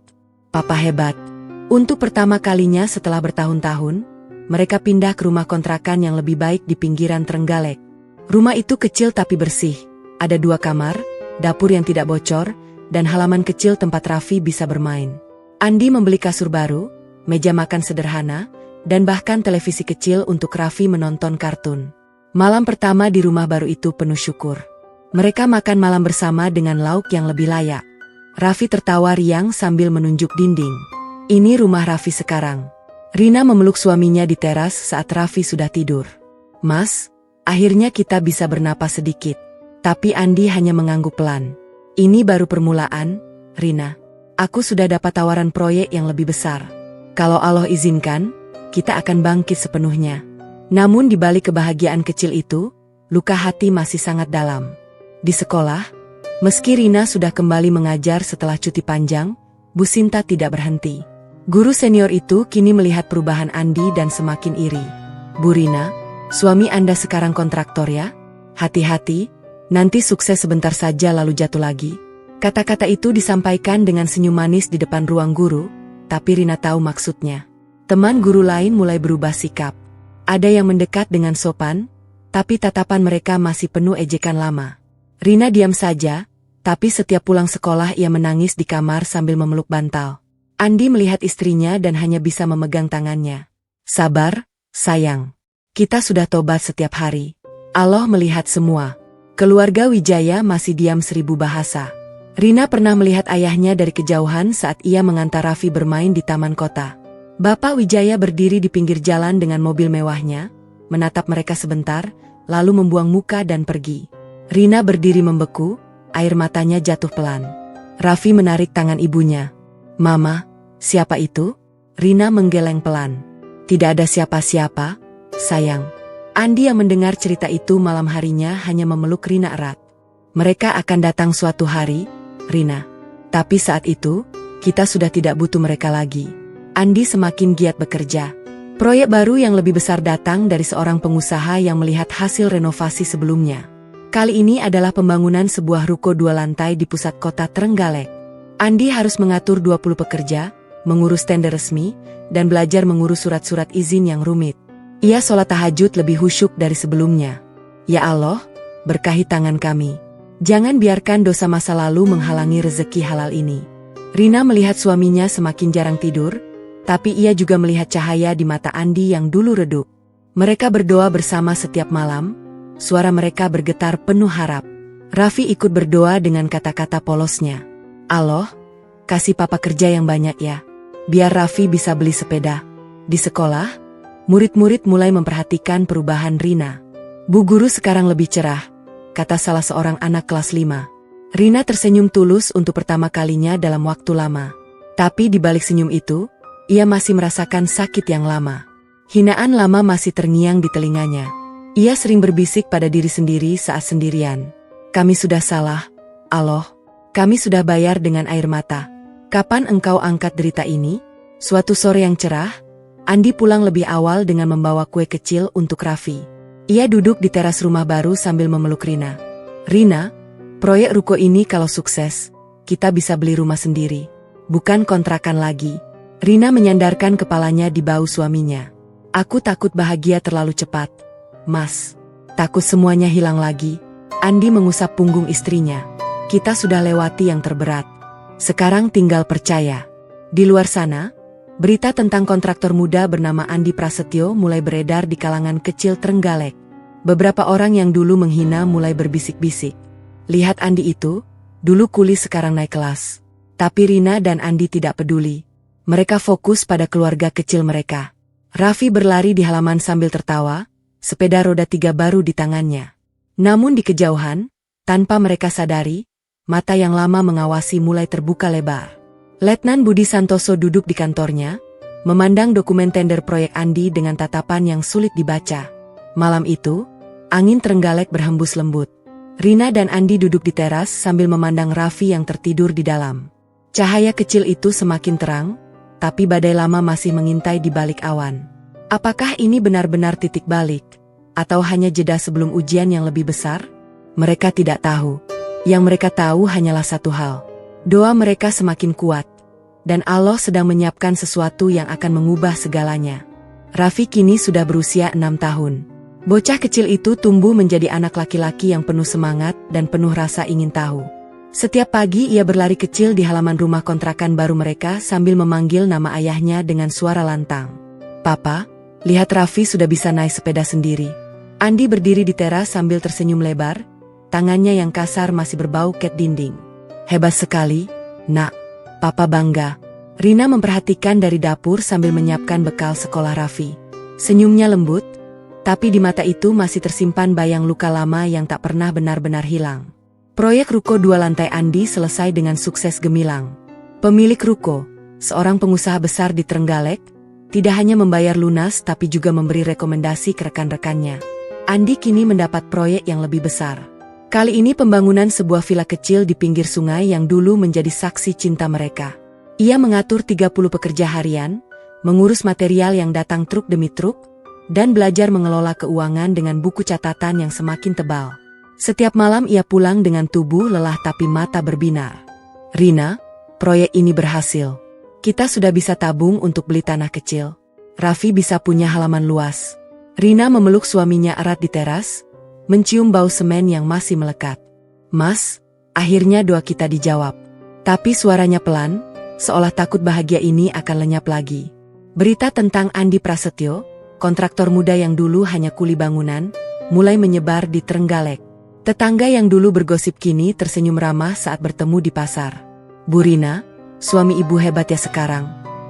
Papa hebat. Untuk pertama kalinya setelah bertahun-tahun, mereka pindah ke rumah kontrakan yang lebih baik di pinggiran Trenggalek. Rumah itu kecil tapi bersih. Ada 2 kamar, dapur yang tidak bocor, dan halaman kecil tempat Raffi bisa bermain. Andi membeli kasur baru, meja makan sederhana, dan bahkan televisi kecil untuk Raffi menonton kartun. Malam pertama di rumah baru itu penuh syukur. Mereka makan malam bersama dengan lauk yang lebih layak. Raffi tertawa riang sambil menunjuk dinding. Ini rumah Raffi sekarang. Rina memeluk suaminya di teras saat Raffi sudah tidur. Mas, akhirnya kita bisa bernapas sedikit. Tapi Andi hanya mengangguk pelan. Ini baru permulaan, Rina. Aku sudah dapat tawaran proyek yang lebih besar. Kalau Allah izinkan, kita akan bangkit sepenuhnya. Namun di balik kebahagiaan kecil itu, luka hati masih sangat dalam. Di sekolah, meski Rina sudah kembali mengajar setelah cuti panjang, Bu Sinta tidak berhenti. Guru senior itu kini melihat perubahan Andi dan semakin iri. Bu Rina, Suami Anda sekarang kontraktor ya? Hati-hati, nanti sukses sebentar saja lalu jatuh lagi. Kata-kata itu disampaikan dengan senyum manis di depan ruang guru, tapi Rina tahu maksudnya. Teman guru lain mulai berubah sikap. Ada yang mendekat dengan sopan, tapi tatapan mereka masih penuh ejekan lama. Rina diam saja, tapi setiap pulang sekolah ia menangis di kamar sambil memeluk bantal. Andi melihat istrinya dan hanya bisa memegang tangannya. Sabar, sayang. Kita sudah tobat setiap hari. Allah melihat semua. Keluarga Wijaya masih diam 1000 bahasa. Rina pernah melihat ayahnya dari kejauhan saat ia mengantar Raffi bermain di taman kota. Bapak Wijaya berdiri di pinggir jalan dengan mobil mewahnya, menatap mereka sebentar, lalu membuang muka dan pergi. Rina berdiri membeku, air matanya jatuh pelan. Raffi menarik tangan ibunya. Mama, siapa itu? Rina menggeleng pelan. Tidak ada siapa-siapa, sayang. Andi yang mendengar cerita itu malam harinya hanya memeluk Rina erat. Mereka akan datang suatu hari, Rina. Tapi saat itu, kita sudah tidak butuh mereka lagi. Andi semakin giat bekerja. Proyek baru yang lebih besar datang dari seorang pengusaha yang melihat hasil renovasi sebelumnya. Kali ini adalah pembangunan sebuah ruko 2 lantai di pusat kota Trenggalek. Andi harus mengatur 20 pekerja, mengurus tender resmi, dan belajar mengurus surat-surat izin yang rumit. Ia sholat tahajud lebih khusyuk dari sebelumnya. Ya Allah, berkahi tangan kami. Jangan biarkan dosa masa lalu menghalangi rezeki halal ini. Rina melihat suaminya semakin jarang tidur, tapi ia juga melihat cahaya di mata Andi yang dulu redup. Mereka berdoa bersama setiap malam, suara mereka bergetar penuh harap. Raffi ikut berdoa dengan kata-kata polosnya. Allah, kasih papa kerja yang banyak ya. Biar Raffi bisa beli sepeda. Di sekolah, murid-murid mulai memperhatikan perubahan Rina. Bu guru sekarang lebih cerah, kata salah seorang anak kelas 5. Rina tersenyum tulus untuk pertama kalinya dalam waktu lama. Tapi di balik senyum itu, ia masih merasakan sakit yang lama. Hinaan lama masih terngiang di telinganya. Ia sering berbisik pada diri sendiri saat sendirian. Kami sudah salah, Allah. Kami sudah bayar dengan air mata. Kapan engkau angkat derita ini? Suatu sore yang cerah, Andi pulang lebih awal dengan membawa kue kecil untuk Raffi. Ia duduk di teras rumah baru sambil memeluk Rina. Rina, proyek ruko ini kalau sukses, kita bisa beli rumah sendiri. Bukan kontrakan lagi. Rina menyandarkan kepalanya di bahu suaminya. Aku takut bahagia terlalu cepat. Mas, takut semuanya hilang lagi. Andi mengusap punggung istrinya. Kita sudah lewati yang terberat. Sekarang tinggal percaya. Di luar sana, berita tentang kontraktor muda bernama Andi Prasetyo mulai beredar di kalangan kecil Trenggalek. Beberapa orang yang dulu menghina mulai berbisik-bisik. Lihat Andi itu, dulu kuli sekarang naik kelas. Tapi Rina dan Andi tidak peduli. Mereka fokus pada keluarga kecil mereka. Raffi berlari di halaman sambil tertawa, sepeda roda 3 baru di tangannya. Namun di kejauhan, tanpa mereka sadari, mata yang lama mengawasi mulai terbuka lebar. Letnan Budi Santoso duduk di kantornya, memandang dokumen tender proyek Andi dengan tatapan yang sulit dibaca. Malam itu, angin Trenggalek berhembus lembut. Rina dan Andi duduk di teras sambil memandang Raffi yang tertidur di dalam. Cahaya kecil itu semakin terang, tapi badai lama masih mengintai di balik awan. Apakah ini benar-benar titik balik? Atau hanya jeda sebelum ujian yang lebih besar? Mereka tidak tahu. Yang mereka tahu hanyalah satu hal. Doa mereka semakin kuat. Dan Allah sedang menyiapkan sesuatu yang akan mengubah segalanya. Raffi kini sudah berusia 6 tahun. Bocah kecil itu tumbuh menjadi anak laki-laki yang penuh semangat dan penuh rasa ingin tahu. Setiap pagi ia berlari kecil di halaman rumah kontrakan baru mereka sambil memanggil nama ayahnya dengan suara lantang. Papa, lihat Raffi sudah bisa naik sepeda sendiri. Andi berdiri di teras sambil tersenyum lebar, tangannya yang kasar masih berbau ket dinding. Hebat sekali, nak. Papa bangga. Rina memperhatikan dari dapur sambil menyiapkan bekal sekolah Raffi. Senyumnya lembut, tapi di mata itu masih tersimpan bayang luka lama yang tak pernah benar-benar hilang. Proyek ruko 2 lantai Andi selesai dengan sukses gemilang. Pemilik ruko, seorang pengusaha besar di Trenggalek, tidak hanya membayar lunas tapi juga memberi rekomendasi ke rekan-rekannya. Andi kini mendapat proyek yang lebih besar. Kali ini pembangunan sebuah villa kecil di pinggir sungai yang dulu menjadi saksi cinta mereka. Ia mengatur 30 pekerja harian, mengurus material yang datang truk demi truk, dan belajar mengelola keuangan dengan buku catatan yang semakin tebal. Setiap malam ia pulang dengan tubuh lelah tapi mata berbinar. Rina, proyek ini berhasil. Kita sudah bisa tabung untuk beli tanah kecil. Raffi bisa punya halaman luas. Rina memeluk suaminya erat di teras, mencium bau semen yang masih melekat. Mas, akhirnya doa kita dijawab. Tapi suaranya pelan, seolah takut bahagia ini akan lenyap lagi. Berita tentang Andi Prasetyo, kontraktor muda yang dulu hanya kuli bangunan, mulai menyebar di Trenggalek. Tetangga yang dulu bergosip kini tersenyum ramah saat bertemu di pasar. Bu Rina, suami ibu hebat ya sekarang.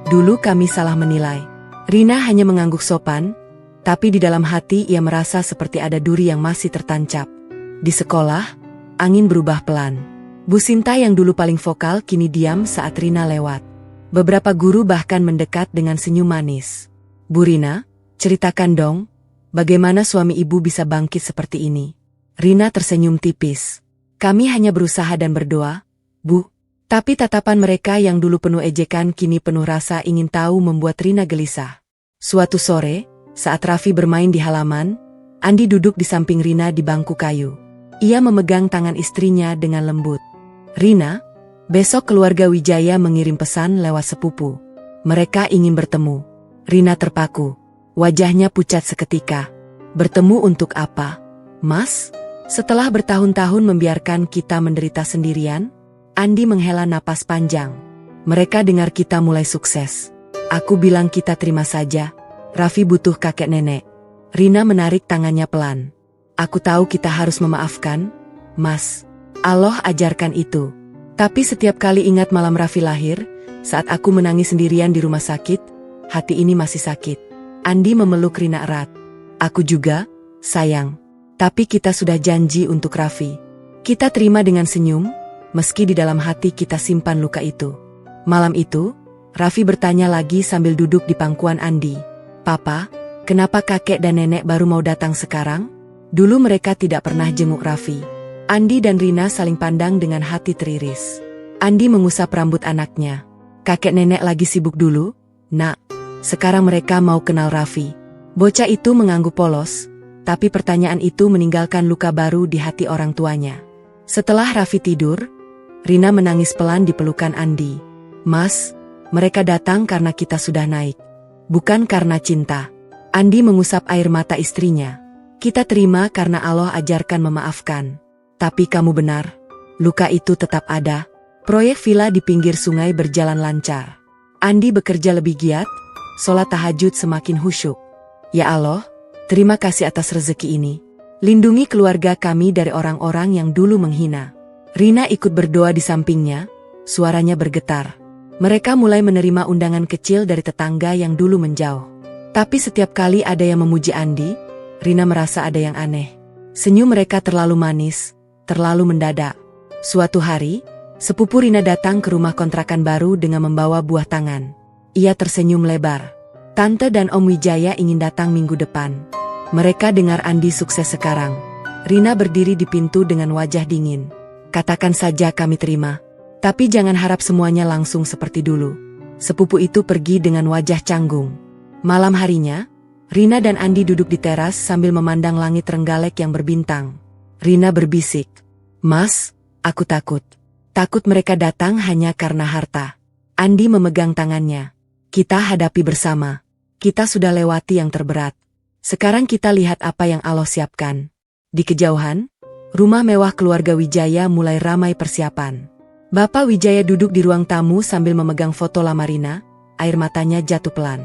Dulu kami salah menilai. Rina hanya mengangguk sopan, tapi di dalam hati ia merasa seperti ada duri yang masih tertancap. Di sekolah, angin berubah pelan. Bu Sinta yang dulu paling vokal kini diam saat Rina lewat. Beberapa guru bahkan mendekat dengan senyum manis. Bu Rina, ceritakan dong, bagaimana suami ibu bisa bangkit seperti ini? Rina tersenyum tipis. Kami hanya berusaha dan berdoa, Bu. Tapi tatapan mereka yang dulu penuh ejekan kini penuh rasa ingin tahu membuat Rina gelisah. Suatu sore, saat Raffi bermain di halaman, Andi duduk di samping Rina di bangku kayu. Ia memegang tangan istrinya dengan lembut. Rina, besok keluarga Wijaya mengirim pesan lewat sepupu. Mereka ingin bertemu. Rina terpaku. Wajahnya pucat seketika. Bertemu untuk apa, Mas? Setelah bertahun-tahun membiarkan kita menderita sendirian, Andi menghela napas panjang. Mereka dengar kita mulai sukses. Aku bilang kita terima saja. Raffi butuh kakek nenek. Rina menarik tangannya pelan. Aku tahu kita harus memaafkan, Mas. Allah ajarkan itu. Tapi setiap kali ingat malam Raffi lahir, saat aku menangis sendirian di rumah sakit, hati ini masih sakit. Andi memeluk Rina erat. Aku juga, sayang. Tapi kita sudah janji untuk Raffi. Kita terima dengan senyum, meski di dalam hati kita simpan luka itu. Malam itu, Raffi bertanya lagi sambil duduk di pangkuan Andi. Papa, kenapa kakek dan nenek baru mau datang sekarang? Dulu mereka tidak pernah jenguk Raffi. Andi dan Rina saling pandang dengan hati teriris. Andi mengusap rambut anaknya. Kakek nenek lagi sibuk dulu, Nak. Sekarang mereka mau kenal Raffi. Bocah itu mengangguk polos, tapi pertanyaan itu meninggalkan luka baru di hati orang tuanya. Setelah Raffi tidur, Rina menangis pelan di pelukan Andi. Mas, mereka datang karena kita sudah naik. Bukan karena cinta. Andi mengusap air mata istrinya. Kita terima karena Allah ajarkan memaafkan. Tapi kamu benar, luka itu tetap ada. Proyek villa di pinggir sungai berjalan lancar. Andi bekerja lebih giat, sholat tahajud semakin khusyuk. Ya Allah, terima kasih atas rezeki ini. Lindungi keluarga kami dari orang-orang yang dulu menghina. Rina ikut berdoa di sampingnya, suaranya bergetar. Mereka mulai menerima undangan kecil dari tetangga yang dulu menjauh. Tapi setiap kali ada yang memuji Andi, Rina merasa ada yang aneh. Senyum mereka terlalu manis, terlalu mendadak. Suatu hari, sepupu Rina datang ke rumah kontrakan baru dengan membawa buah tangan. Ia tersenyum lebar. Tante dan Om Wijaya ingin datang minggu depan. Mereka dengar Andi sukses sekarang. Rina berdiri di pintu dengan wajah dingin. Katakan saja kami terima. Tapi jangan harap semuanya langsung seperti dulu. Sepupu itu pergi dengan wajah canggung. Malam harinya, Rina dan Andi duduk di teras sambil memandang langit Trenggalek yang berbintang. Rina berbisik. Mas, aku takut. Takut mereka datang hanya karena harta. Andi memegang tangannya. Kita hadapi bersama. Kita sudah lewati yang terberat. Sekarang kita lihat apa yang Allah siapkan. Di kejauhan, rumah mewah keluarga Wijaya mulai ramai persiapan. Bapak Wijaya duduk di ruang tamu sambil memegang foto lama Rina, air matanya jatuh pelan.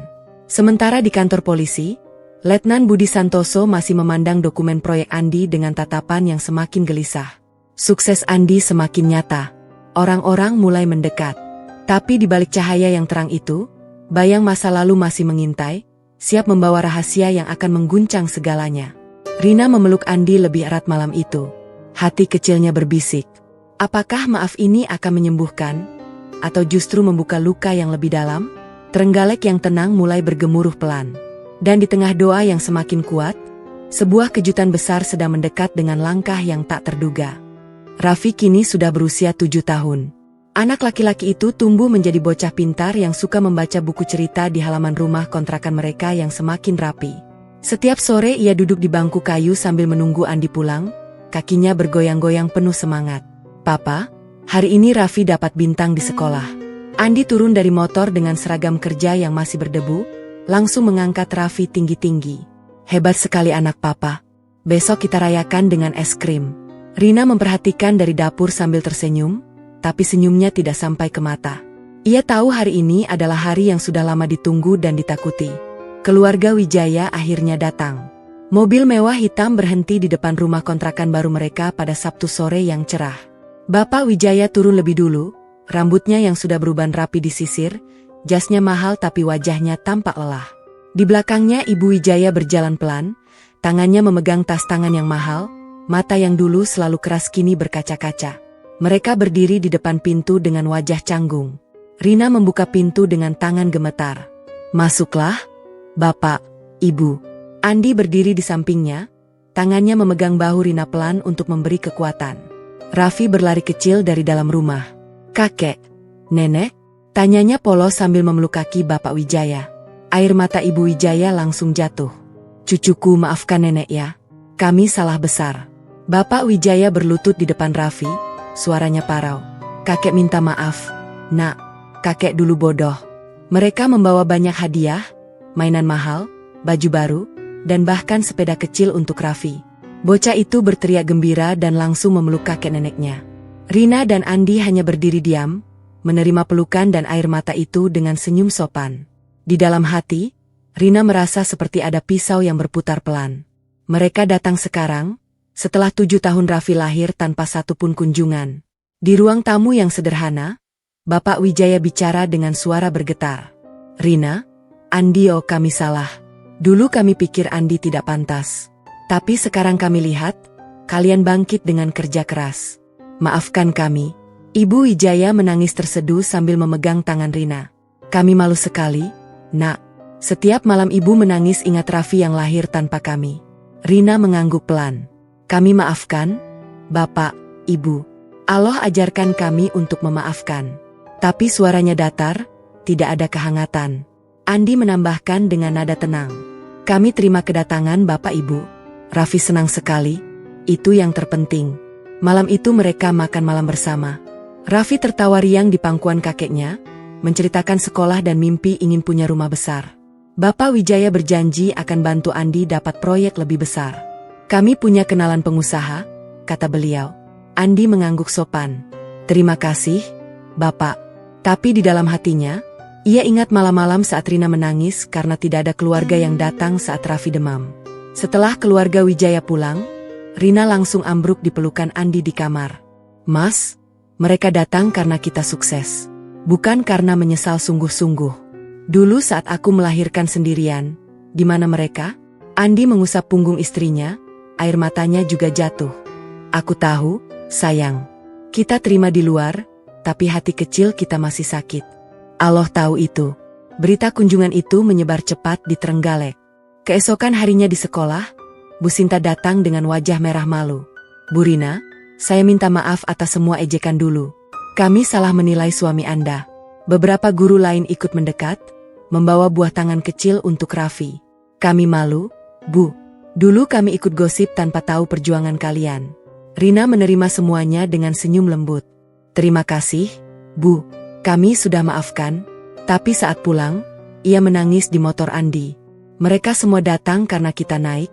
Sementara di kantor polisi, Letnan Budi Santoso masih memandang dokumen proyek Andi dengan tatapan yang semakin gelisah. Sukses Andi semakin nyata. Orang-orang mulai mendekat. Tapi di balik cahaya yang terang itu, bayang masa lalu masih mengintai, siap membawa rahasia yang akan mengguncang segalanya. Rina memeluk Andi lebih erat malam itu. Hati kecilnya berbisik. Apakah maaf ini akan menyembuhkan? Atau justru membuka luka yang lebih dalam? Trenggalek yang tenang mulai bergemuruh pelan. Dan di tengah doa yang semakin kuat, sebuah kejutan besar sedang mendekat dengan langkah yang tak terduga. Raffi kini sudah berusia 7 tahun. Anak laki-laki itu tumbuh menjadi bocah pintar yang suka membaca buku cerita di halaman rumah kontrakan mereka yang semakin rapi. Setiap sore ia duduk di bangku kayu sambil menunggu Andi pulang, kakinya bergoyang-goyang penuh semangat. "Papa, hari ini Raffi dapat bintang di sekolah." Andi turun dari motor dengan seragam kerja yang masih berdebu, langsung mengangkat Raffi tinggi-tinggi. "Hebat sekali anak papa. Besok kita rayakan dengan es krim." Rina memperhatikan dari dapur sambil tersenyum, tapi senyumnya tidak sampai ke mata. Ia tahu hari ini adalah hari yang sudah lama ditunggu dan ditakuti. Keluarga Wijaya akhirnya datang. Mobil mewah hitam berhenti di depan rumah kontrakan baru mereka pada Sabtu sore yang cerah. Bapak Wijaya turun lebih dulu, rambutnya yang sudah beruban rapi disisir, jasnya mahal tapi wajahnya tampak lelah. Di belakangnya Ibu Wijaya berjalan pelan, tangannya memegang tas tangan yang mahal, mata yang dulu selalu keras kini berkaca-kaca. Mereka berdiri di depan pintu dengan wajah canggung. Rina membuka pintu dengan tangan gemetar. "Masuklah, Bapak, Ibu." Andi berdiri di sampingnya, tangannya memegang bahu Rina pelan untuk memberi kekuatan. Raffi berlari kecil dari dalam rumah. "Kakek, Nenek?" tanyanya polos sambil memeluk kaki Bapak Wijaya. Air mata Ibu Wijaya langsung jatuh. "Cucuku, maafkan Nenek ya. Kami salah besar." Bapak Wijaya berlutut di depan Raffi, suaranya parau. "Kakek minta maaf, Nak. Kakek dulu bodoh." Mereka membawa banyak hadiah, mainan mahal, baju baru, dan bahkan sepeda kecil untuk Raffi. Bocah itu berteriak gembira dan langsung memeluk kakek neneknya. Rina dan Andi hanya berdiri diam, menerima pelukan dan air mata itu dengan senyum sopan. Di dalam hati, Rina merasa seperti ada pisau yang berputar pelan. Mereka datang sekarang, setelah 7 tahun Raffi lahir tanpa satupun kunjungan. Di ruang tamu yang sederhana, Bapak Wijaya bicara dengan suara bergetar. "Rina, Andi, kami salah. Dulu kami pikir Andi tidak pantas. Tapi sekarang kami lihat, kalian bangkit dengan kerja keras. Maafkan kami." Ibu Wijaya menangis terseduh sambil memegang tangan Rina. "Kami malu sekali, Nak. Setiap malam ibu menangis ingat Raffi yang lahir tanpa kami." Rina mengangguk pelan. "Kami maafkan, Bapak, Ibu. Allah ajarkan kami untuk memaafkan." Tapi suaranya datar, tidak ada kehangatan. Andi menambahkan dengan nada tenang. "Kami terima kedatangan Bapak Ibu. Raffi senang sekali, itu yang terpenting." Malam itu mereka makan malam bersama. Raffi tertawa riang di pangkuan kakeknya, menceritakan sekolah dan mimpi ingin punya rumah besar. Bapak Wijaya berjanji akan bantu Andi dapat proyek lebih besar. "Kami punya kenalan pengusaha," kata beliau. Andi mengangguk sopan. "Terima kasih, Bapak." Tapi di dalam hatinya, ia ingat malam-malam saat Rina menangis karena tidak ada keluarga yang datang saat Raffi demam. Setelah keluarga Wijaya pulang, Rina langsung ambruk di pelukan Andi di kamar. "Mas, mereka datang karena kita sukses. Bukan karena menyesal sungguh-sungguh. Dulu saat aku melahirkan sendirian, di mana mereka?" Andi mengusap punggung istrinya, air matanya juga jatuh. "Aku tahu, sayang. Kita terima di luar, tapi hati kecil kita masih sakit. Allah tahu itu." Berita kunjungan itu menyebar cepat di Trenggalek. Keesokan harinya di sekolah, Bu Sinta datang dengan wajah merah malu. "Bu Rina, saya minta maaf atas semua ejekan dulu. Kami salah menilai suami Anda." Beberapa guru lain ikut mendekat, membawa buah tangan kecil untuk Raffi. "Kami malu, Bu. Dulu kami ikut gosip tanpa tahu perjuangan kalian." Rina menerima semuanya dengan senyum lembut. "Terima kasih, Bu. Kami sudah maafkan." Tapi saat pulang, ia menangis di motor Andi. "Mereka semua datang karena kita naik,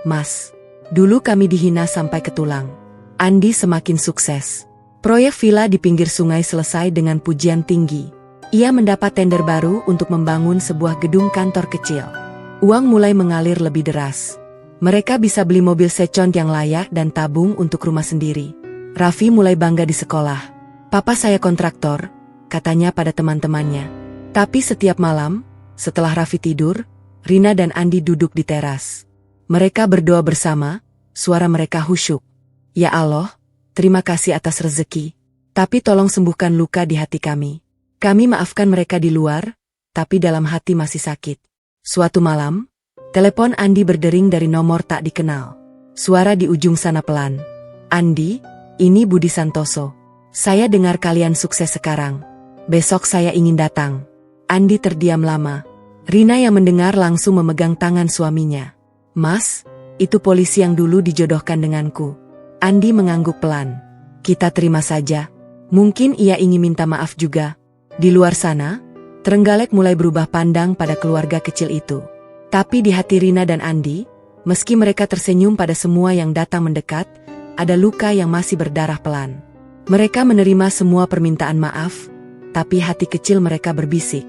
Mas. Dulu kami dihina sampai ke tulang." Andi semakin sukses. Proyek villa di pinggir sungai selesai dengan pujian tinggi. Ia mendapat tender baru untuk membangun sebuah gedung kantor kecil. Uang mulai mengalir lebih deras. Mereka bisa beli mobil second yang layak dan tabung untuk rumah sendiri. Raffi mulai bangga di sekolah. "Papa saya kontraktor," katanya pada teman-temannya. Tapi setiap malam, setelah Raffi tidur, Rina dan Andi duduk di teras. Mereka berdoa bersama, suara mereka khusyuk. "Ya Allah, terima kasih atas rezeki. Tapi tolong sembuhkan luka di hati kami. Kami maafkan mereka di luar, tapi dalam hati masih sakit." Suatu malam, telepon Andi berdering dari nomor tak dikenal. Suara di ujung sana pelan. "Andi, ini Budi Santoso. Saya dengar kalian sukses sekarang. Besok saya ingin datang." Andi terdiam lama. Rina yang mendengar langsung memegang tangan suaminya. Mas, itu polisi yang dulu dijodohkan denganku. Andi mengangguk pelan. Kita terima saja. Mungkin ia ingin minta maaf juga. Di luar sana, Trenggalek mulai berubah pandang pada keluarga kecil itu. Tapi di hati Rina dan Andi, meski mereka tersenyum pada semua yang datang mendekat, ada luka yang masih berdarah pelan. Mereka menerima semua permintaan maaf, tapi hati kecil mereka berbisik.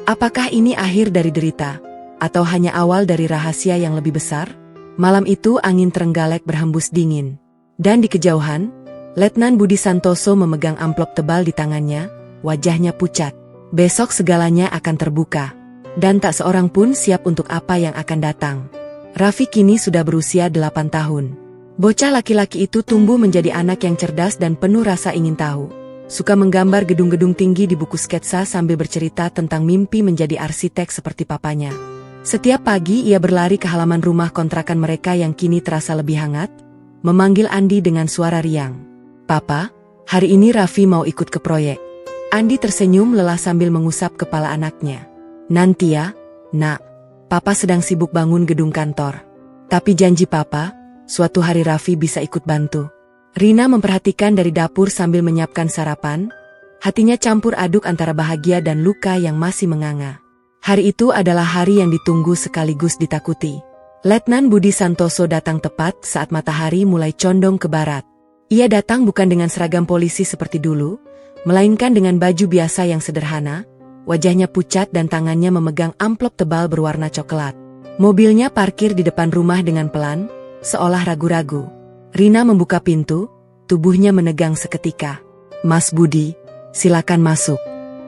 Apakah ini akhir dari derita, atau hanya awal dari rahasia yang lebih besar? Malam itu angin Trenggalek berhembus dingin. Dan di kejauhan, Letnan Budi Santoso memegang amplop tebal di tangannya, wajahnya pucat. Besok segalanya akan terbuka. Dan tak seorang pun siap untuk apa yang akan datang. Raffi kini sudah berusia 8 tahun. Bocah laki-laki itu tumbuh menjadi anak yang cerdas dan penuh rasa ingin tahu. Suka menggambar gedung-gedung tinggi di buku sketsa sambil bercerita tentang mimpi menjadi arsitek seperti papanya. Setiap pagi ia berlari ke halaman rumah kontrakan mereka yang kini terasa lebih hangat, memanggil Andi dengan suara riang. "Papa, hari ini Raffi mau ikut ke proyek." Andi tersenyum lelah sambil mengusap kepala anaknya. "Nanti ya, nak. Papa sedang sibuk bangun gedung kantor. Tapi janji Papa, suatu hari Raffi bisa ikut bantu." Rina memperhatikan dari dapur sambil menyiapkan sarapan. Hatinya campur aduk antara bahagia dan luka yang masih menganga. Hari itu adalah hari yang ditunggu sekaligus ditakuti. Letnan Budi Santoso datang tepat saat matahari mulai condong ke barat. Ia datang bukan dengan seragam polisi seperti dulu, melainkan dengan baju biasa yang sederhana, wajahnya pucat dan tangannya memegang amplop tebal berwarna coklat. Mobilnya parkir di depan rumah dengan pelan, seolah ragu-ragu. Rina membuka pintu, tubuhnya menegang seketika. "Mas Budi, silakan masuk."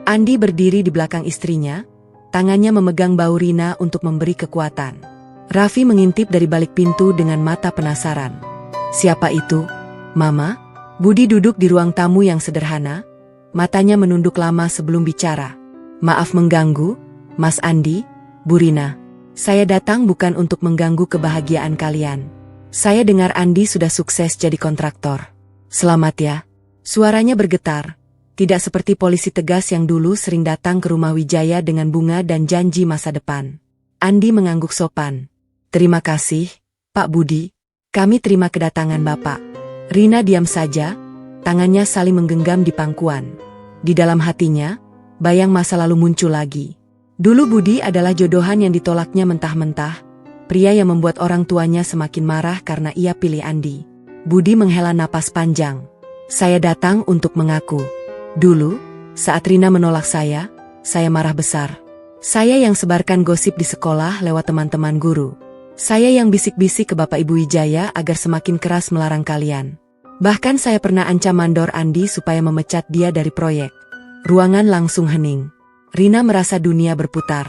Andi berdiri di belakang istrinya, tangannya memegang bahu Rina untuk memberi kekuatan. Raffi mengintip dari balik pintu dengan mata penasaran. "Siapa itu, Mama?" Budi duduk di ruang tamu yang sederhana, matanya menunduk lama sebelum bicara. "Maaf mengganggu, Mas Andi, Bu Rina. Saya datang bukan untuk mengganggu kebahagiaan kalian. Saya dengar Andi sudah sukses jadi kontraktor. Selamat ya." Suaranya bergetar, tidak seperti polisi tegas yang dulu sering datang ke rumah Wijaya dengan bunga dan janji masa depan. Andi mengangguk sopan. "Terima kasih, Pak Budi. Kami terima kedatangan Bapak." Rina diam saja, tangannya saling menggenggam di pangkuan. Di dalam hatinya, bayang masa lalu muncul lagi. Dulu Budi adalah jodohan yang ditolaknya mentah-mentah, pria yang membuat orang tuanya semakin marah karena ia pilih Andi. Budi menghela napas panjang. "Saya datang untuk mengaku. Dulu, saat Rina menolak saya marah besar. Saya yang sebarkan gosip di sekolah lewat teman-teman guru. Saya yang bisik-bisik ke Bapak Ibu Wijaya agar semakin keras melarang kalian. Bahkan saya pernah ancam mandor Andi supaya memecat dia dari proyek." Ruangan langsung hening. Rina merasa dunia berputar.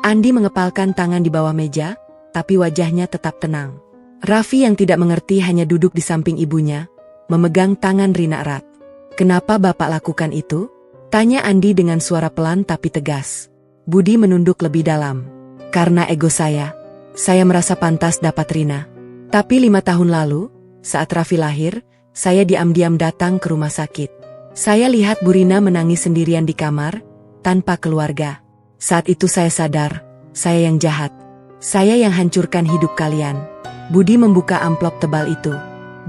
Andi mengepalkan tangan di bawah meja, tapi wajahnya tetap tenang. Raffi yang tidak mengerti hanya duduk di samping ibunya, memegang tangan Rina erat. "Kenapa Bapak lakukan itu?" tanya Andi dengan suara pelan tapi tegas. Budi menunduk lebih dalam. "Karena ego saya. Saya merasa pantas dapat Rina. Tapi 5 tahun lalu, saat Raffi lahir, saya diam-diam datang ke rumah sakit. Saya lihat Bu Rina menangis sendirian di kamar, tanpa keluarga. Saat itu saya sadar, saya yang jahat. Saya yang hancurkan hidup kalian." Budi membuka amplop tebal itu.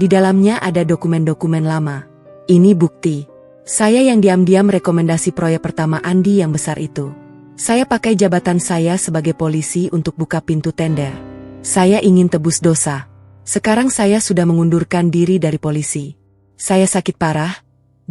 Di dalamnya ada dokumen-dokumen lama. "Ini bukti. Saya yang diam-diam rekomendasi proyek pertama Andi yang besar itu. Saya pakai jabatan saya sebagai polisi untuk buka pintu tender. Saya ingin tebus dosa. Sekarang saya sudah mengundurkan diri dari polisi. Saya sakit parah,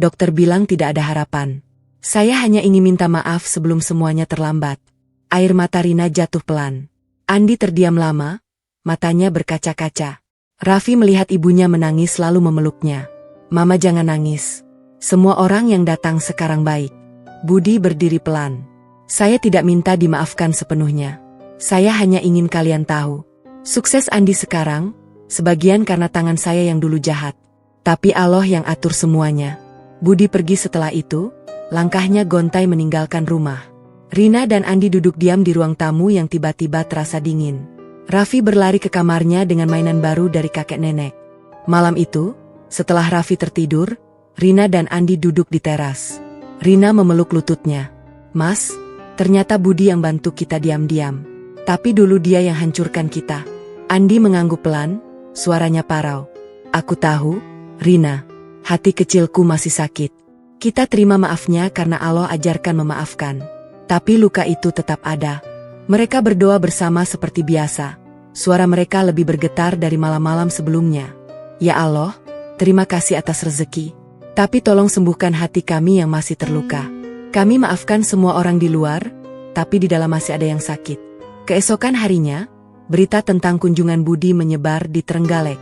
dokter bilang tidak ada harapan. Saya hanya ingin minta maaf sebelum semuanya terlambat." Air mata Rina jatuh pelan. Andi terdiam lama, matanya berkaca-kaca. Raffi melihat ibunya menangis lalu memeluknya. "Mama jangan nangis. Semua orang yang datang sekarang baik." Budi berdiri pelan. "Saya tidak minta dimaafkan sepenuhnya. Saya hanya ingin kalian tahu. Sukses Andi sekarang, sebagian karena tangan saya yang dulu jahat. Tapi Allah yang atur semuanya." Budi pergi setelah itu, langkahnya gontai meninggalkan rumah. Rina dan Andi duduk diam di ruang tamu yang tiba-tiba terasa dingin. Raffi berlari ke kamarnya dengan mainan baru dari kakek nenek. Malam itu, setelah Raffi tertidur, Rina dan Andi duduk di teras. Rina memeluk lututnya. "Mas, ternyata Budi yang bantu kita diam-diam. Tapi dulu dia yang hancurkan kita." Andi mengangguk pelan, suaranya parau. Aku tahu, Rina. Hati kecilku masih sakit. Kita terima maafnya karena Allah ajarkan memaafkan. Tapi luka itu tetap ada. Mereka berdoa bersama seperti biasa. Suara mereka lebih bergetar dari malam-malam sebelumnya. Ya Allah, terima kasih atas rezeki. Tapi tolong sembuhkan hati kami yang masih terluka. Kami maafkan semua orang di luar, tapi di dalam masih ada yang sakit. Keesokan harinya, berita tentang kunjungan Budi menyebar di Trenggalek.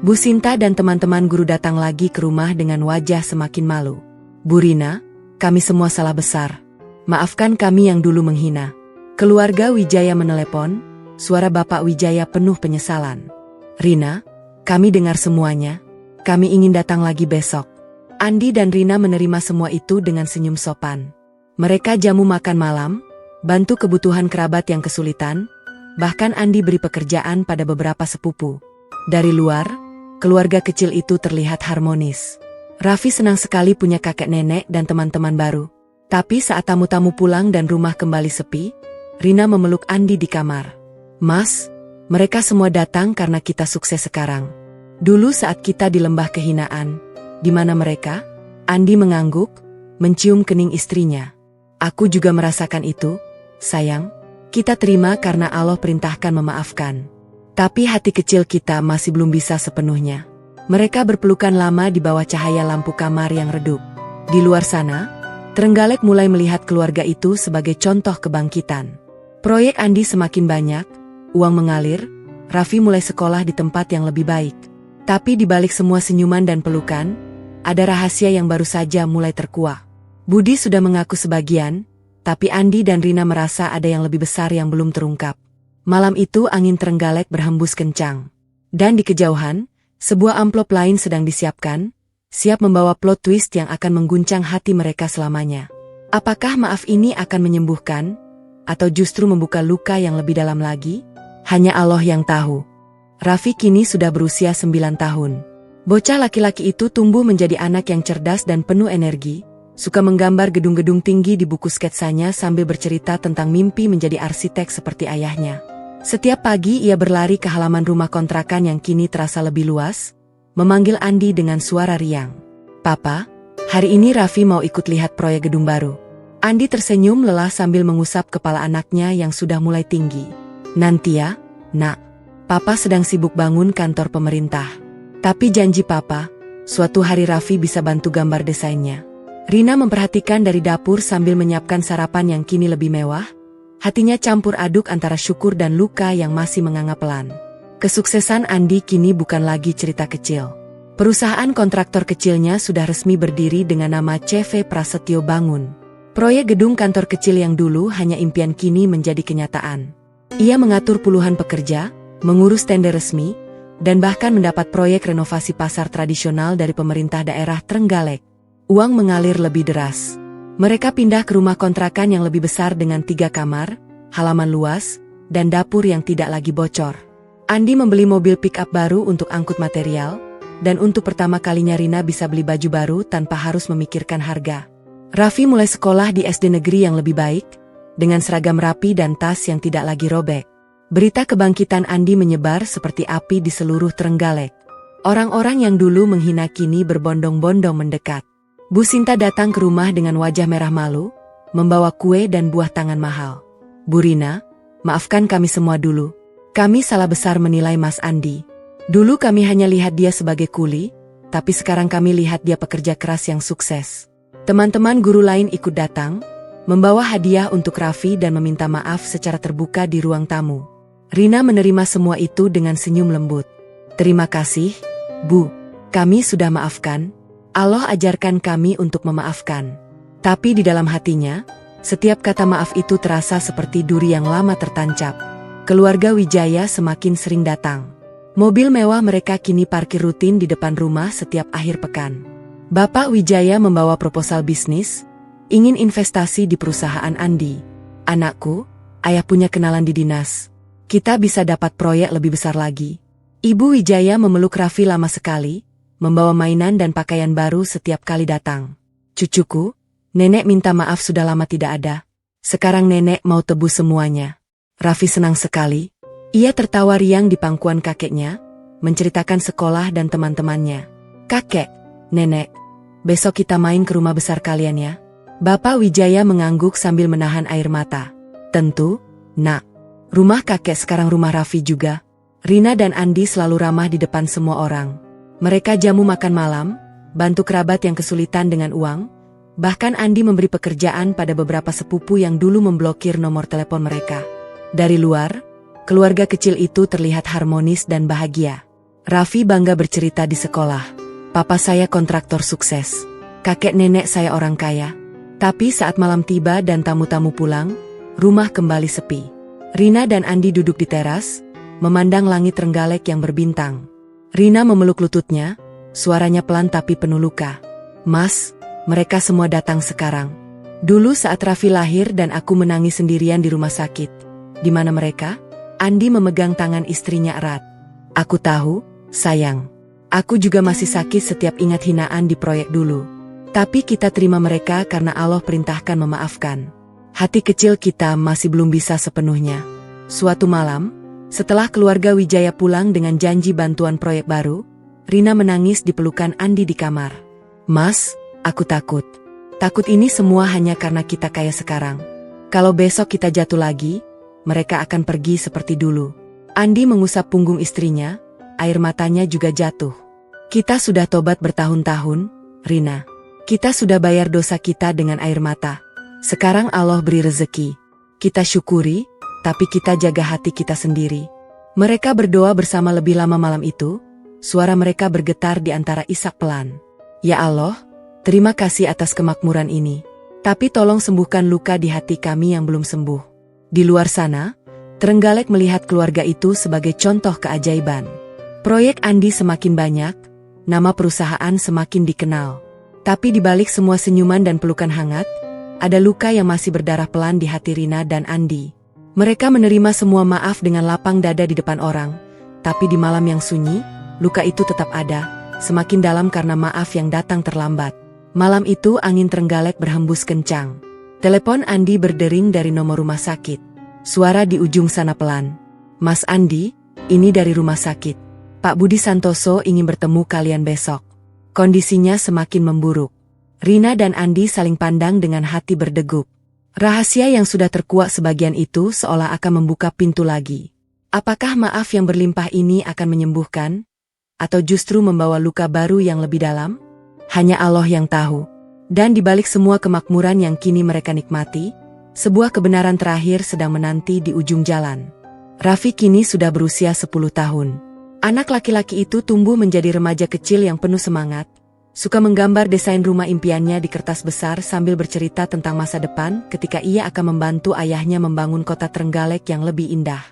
Bu Sinta dan teman-teman guru datang lagi ke rumah dengan wajah semakin malu. Bu Rina, kami semua salah besar. Maafkan kami yang dulu menghina. Keluarga Wijaya menelepon, suara Bapak Wijaya penuh penyesalan. Rina, kami dengar semuanya. Kami ingin datang lagi besok. Andi dan Rina menerima semua itu dengan senyum sopan. Mereka jamu makan malam, bantu kebutuhan kerabat yang kesulitan, bahkan Andi beri pekerjaan pada beberapa sepupu. Dari luar, keluarga kecil itu terlihat harmonis. Raffi senang sekali punya kakek nenek dan teman-teman baru. Tapi saat tamu-tamu pulang dan rumah kembali sepi, Rina memeluk Andi di kamar. Mas, mereka semua datang karena kita sukses sekarang. Dulu saat kita di lembah kehinaan, di mana mereka? Andi mengangguk, mencium kening istrinya. Aku juga merasakan itu, sayang. Kita terima karena Allah perintahkan memaafkan. Tapi hati kecil kita masih belum bisa sepenuhnya. Mereka berpelukan lama di bawah cahaya lampu kamar yang redup. Di luar sana, Trenggalek mulai melihat keluarga itu sebagai contoh kebangkitan. Proyek Andi semakin banyak, uang mengalir, Raffi mulai sekolah di tempat yang lebih baik. Tapi di balik semua senyuman dan pelukan, ada rahasia yang baru saja mulai terkuak. Budi sudah mengaku sebagian, tapi Andi dan Rina merasa ada yang lebih besar yang belum terungkap. Malam itu angin Trenggalek berhembus kencang. Dan di kejauhan, sebuah amplop lain sedang disiapkan, siap membawa plot twist yang akan mengguncang hati mereka selamanya. Apakah maaf ini akan menyembuhkan? Atau justru membuka luka yang lebih dalam lagi? Hanya Allah yang tahu. Raffi kini sudah berusia 9 tahun. Bocah laki-laki itu tumbuh menjadi anak yang cerdas dan penuh energi, suka menggambar gedung-gedung tinggi di buku sketsanya sambil bercerita tentang mimpi menjadi arsitek seperti ayahnya. Setiap pagi ia berlari ke halaman rumah kontrakan yang kini terasa lebih luas, memanggil Andi dengan suara riang. Papa, hari ini Raffi mau ikut lihat proyek gedung baru. Andi tersenyum lelah sambil mengusap kepala anaknya yang sudah mulai tinggi. Nanti ya, nak. Papa sedang sibuk bangun kantor pemerintah. Tapi janji Papa, suatu hari Raffi bisa bantu gambar desainnya. Rina memperhatikan dari dapur sambil menyiapkan sarapan yang kini lebih mewah. Hatinya campur aduk antara syukur dan luka yang masih menganga pelan. Kesuksesan Andi kini bukan lagi cerita kecil. Perusahaan kontraktor kecilnya sudah resmi berdiri dengan nama CV Prasetyo Bangun. Proyek gedung kantor kecil yang dulu hanya impian kini menjadi kenyataan. Ia mengatur puluhan pekerja, mengurus tender resmi, dan bahkan mendapat proyek renovasi pasar tradisional dari pemerintah daerah Trenggalek. Uang mengalir lebih deras. Mereka pindah ke rumah kontrakan yang lebih besar dengan 3 kamar, halaman luas, dan dapur yang tidak lagi bocor. Andi membeli mobil pick-up baru untuk angkut material, dan untuk pertama kalinya Rina bisa beli baju baru tanpa harus memikirkan harga. Raffi mulai sekolah di SD negeri yang lebih baik, dengan seragam rapi dan tas yang tidak lagi robek. Berita kebangkitan Andi menyebar seperti api di seluruh Trenggalek. Orang-orang yang dulu menghina kini berbondong-bondong mendekat. Bu Sinta datang ke rumah dengan wajah merah malu, membawa kue dan buah tangan mahal. Bu Rina, maafkan kami semua dulu. Kami salah besar menilai Mas Andi. Dulu kami hanya lihat dia sebagai kuli, tapi sekarang kami lihat dia pekerja keras yang sukses. Teman-teman guru lain ikut datang, membawa hadiah untuk Raffi dan meminta maaf secara terbuka di ruang tamu. Rina menerima semua itu dengan senyum lembut. Terima kasih, Bu. Kami sudah maafkan. Allah ajarkan kami untuk memaafkan. Tapi di dalam hatinya, setiap kata maaf itu terasa seperti duri yang lama tertancap. Keluarga Wijaya semakin sering datang. Mobil mewah mereka kini parkir rutin di depan rumah setiap akhir pekan. Bapak Wijaya membawa proposal bisnis, ingin investasi di perusahaan Andi. Anakku, ayah punya kenalan di dinas. Kita bisa dapat proyek lebih besar lagi. Ibu Wijaya memeluk Raffi lama sekali, membawa mainan dan pakaian baru setiap kali datang. Cucuku, nenek minta maaf sudah lama tidak ada. Sekarang nenek mau tebus semuanya. Raffi senang sekali. Ia tertawa riang di pangkuan kakeknya, menceritakan sekolah dan teman-temannya. "Kakek, nenek, besok kita main ke rumah besar kalian ya." Bapak Wijaya mengangguk sambil menahan air mata. "Tentu, nak. Rumah kakek sekarang rumah Raffi juga." Rina dan Andi selalu ramah di depan semua orang. Mereka jamu makan malam, bantu kerabat yang kesulitan dengan uang, bahkan Andi memberi pekerjaan pada beberapa sepupu yang dulu memblokir nomor telepon mereka. Dari luar, keluarga kecil itu terlihat harmonis dan bahagia. Raffi bangga bercerita di sekolah. "Papa saya kontraktor sukses. Kakek nenek saya orang kaya." Tapi saat malam tiba dan tamu-tamu pulang, rumah kembali sepi. Rina dan Andi duduk di teras, memandang langit Trenggalek yang berbintang. Rina memeluk lututnya, suaranya pelan tapi penuh luka. "Mas, mereka semua datang sekarang. Dulu saat Raffi lahir dan aku menangis sendirian di rumah sakit. Di mana mereka?" Andi memegang tangan istrinya erat. "Aku tahu, sayang. Aku juga masih sakit setiap ingat hinaan di proyek dulu. Tapi kita terima mereka karena Allah perintahkan memaafkan. Hati kecil kita masih belum bisa sepenuhnya." Suatu malam, setelah keluarga Wijaya pulang dengan janji bantuan proyek baru, Rina menangis di pelukan Andi di kamar. "Mas, aku takut. Takut ini semua hanya karena kita kaya sekarang. Kalau besok kita jatuh lagi, mereka akan pergi seperti dulu." Andi mengusap punggung istrinya, air matanya juga jatuh. "Kita sudah tobat bertahun-tahun, Rina. Kita sudah bayar dosa kita dengan air mata. Sekarang Allah beri rezeki. Kita syukuri, tapi kita jaga hati kita sendiri." Mereka berdoa bersama lebih lama malam itu, suara mereka bergetar di antara isak pelan. "Ya Allah, terima kasih atas kemakmuran ini. Tapi tolong sembuhkan luka di hati kami yang belum sembuh." Di luar sana, Trenggalek melihat keluarga itu sebagai contoh keajaiban. Proyek Andi semakin banyak, nama perusahaan semakin dikenal. Tapi di balik semua senyuman dan pelukan hangat, ada luka yang masih berdarah pelan di hati Rina dan Andi. Mereka menerima semua maaf dengan lapang dada di depan orang, tapi di malam yang sunyi, luka itu tetap ada, semakin dalam karena maaf yang datang terlambat. Malam itu angin Trenggalek berhembus kencang. Telepon Andi berdering dari nomor rumah sakit. Suara di ujung sana pelan. "Mas Andi, ini dari rumah sakit. Pak Budi Santoso ingin bertemu kalian besok." Kondisinya semakin memburuk. Rina dan Andi saling pandang dengan hati berdegup. Rahasia yang sudah terkuak sebagian itu seolah akan membuka pintu lagi. Apakah maaf yang berlimpah ini akan menyembuhkan? Atau justru membawa luka baru yang lebih dalam? Hanya Allah yang tahu. Dan di balik semua kemakmuran yang kini mereka nikmati, sebuah kebenaran terakhir sedang menanti di ujung jalan. Raffi kini sudah berusia 10 tahun. Anak laki-laki itu tumbuh menjadi remaja kecil yang penuh semangat, suka menggambar desain rumah impiannya di kertas besar sambil bercerita tentang masa depan ketika ia akan membantu ayahnya membangun kota Trenggalek yang lebih indah.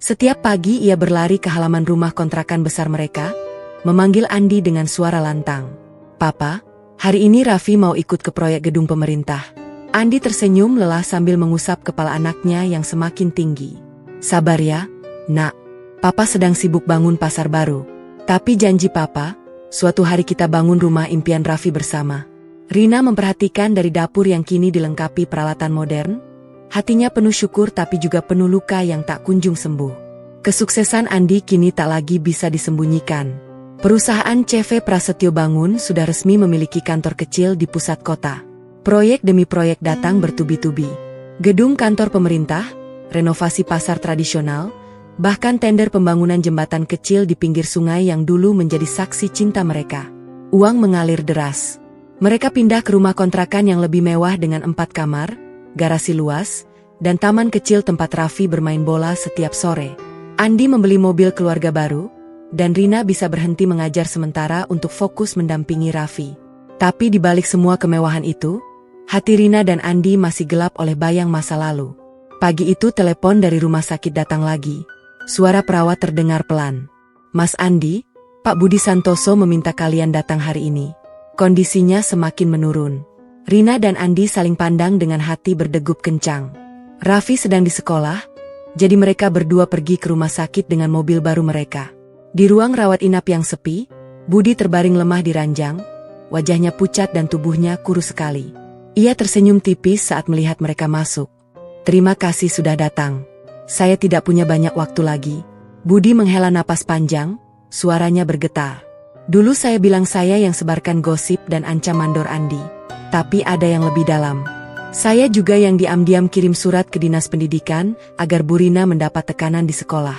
Setiap pagi ia berlari ke halaman rumah kontrakan besar mereka, memanggil Andi dengan suara lantang. "Papa, hari ini Raffi mau ikut ke proyek gedung pemerintah." Andi tersenyum lelah sambil mengusap kepala anaknya yang semakin tinggi. "Sabar ya, nak. Papa sedang sibuk bangun pasar baru. Tapi janji Papa, suatu hari kita bangun rumah impian Raffi bersama." Rina memperhatikan dari dapur yang kini dilengkapi peralatan modern. Hatinya penuh syukur tapi juga penuh luka yang tak kunjung sembuh. Kesuksesan Andi kini tak lagi bisa disembunyikan. Perusahaan CV Prasetyo Bangun sudah resmi memiliki kantor kecil di pusat kota. Proyek demi proyek datang bertubi-tubi. Gedung kantor pemerintah, renovasi pasar tradisional, bahkan tender pembangunan jembatan kecil di pinggir sungai yang dulu menjadi saksi cinta mereka. Uang mengalir deras. Mereka pindah ke rumah kontrakan yang lebih mewah dengan 4 kamar, garasi luas, dan taman kecil tempat Raffi bermain bola setiap sore. Andi membeli mobil keluarga baru, dan Rina bisa berhenti mengajar sementara untuk fokus mendampingi Raffi. Tapi di balik semua kemewahan itu, hati Rina dan Andi masih gelap oleh bayang masa lalu. Pagi itu telepon dari rumah sakit datang lagi. Suara perawat terdengar pelan. "Mas Andi, Pak Budi Santoso meminta kalian datang hari ini. Kondisinya semakin menurun." Rina dan Andi saling pandang dengan hati berdegup kencang. Raffi sedang di sekolah, jadi mereka berdua pergi ke rumah sakit dengan mobil baru mereka. Di ruang rawat inap yang sepi, Budi terbaring lemah di ranjang, wajahnya pucat dan tubuhnya kurus sekali. Ia tersenyum tipis saat melihat mereka masuk. "Terima kasih sudah datang. Saya tidak punya banyak waktu lagi. Budi menghela napas panjang, suaranya bergetar. Dulu saya bilang saya yang sebarkan gosip dan ancam mandor Andi. Tapi ada yang lebih dalam. Saya juga yang diam-diam kirim surat ke dinas pendidikan agar Bu Rina mendapat tekanan di sekolah.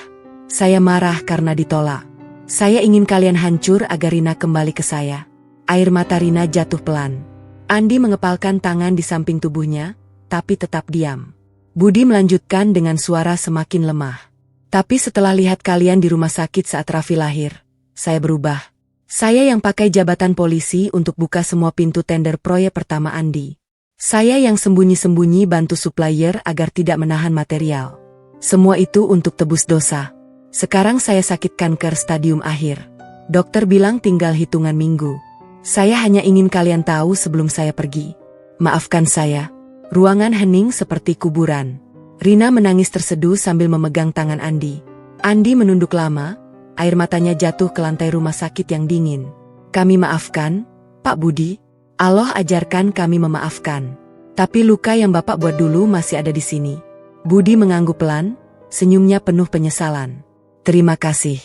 Saya marah karena ditolak. Saya ingin kalian hancur agar Rina kembali ke saya. Air mata Rina jatuh pelan. Andi mengepalkan tangan di samping tubuhnya, tapi tetap diam. Budi melanjutkan dengan suara semakin lemah. Tapi setelah lihat kalian di rumah sakit saat Raffi lahir, saya berubah. Saya yang pakai jabatan polisi untuk buka semua pintu tender proyek pertama Andi. Saya yang sembunyi-sembunyi bantu supplier agar tidak menahan material. Semua itu untuk tebus dosa. Sekarang saya sakit kanker stadium akhir. Dokter bilang tinggal hitungan minggu. Saya hanya ingin kalian tahu sebelum saya pergi. Maafkan saya. Ruangan hening seperti kuburan. Rina menangis terseduh sambil memegang tangan Andi. Andi menunduk lama, air matanya jatuh ke lantai rumah sakit yang dingin. Kami maafkan, Pak Budi. Allah ajarkan kami memaafkan. Tapi luka yang Bapak buat dulu masih ada di sini. Budi mengangguk pelan, senyumnya penuh penyesalan. Terima kasih.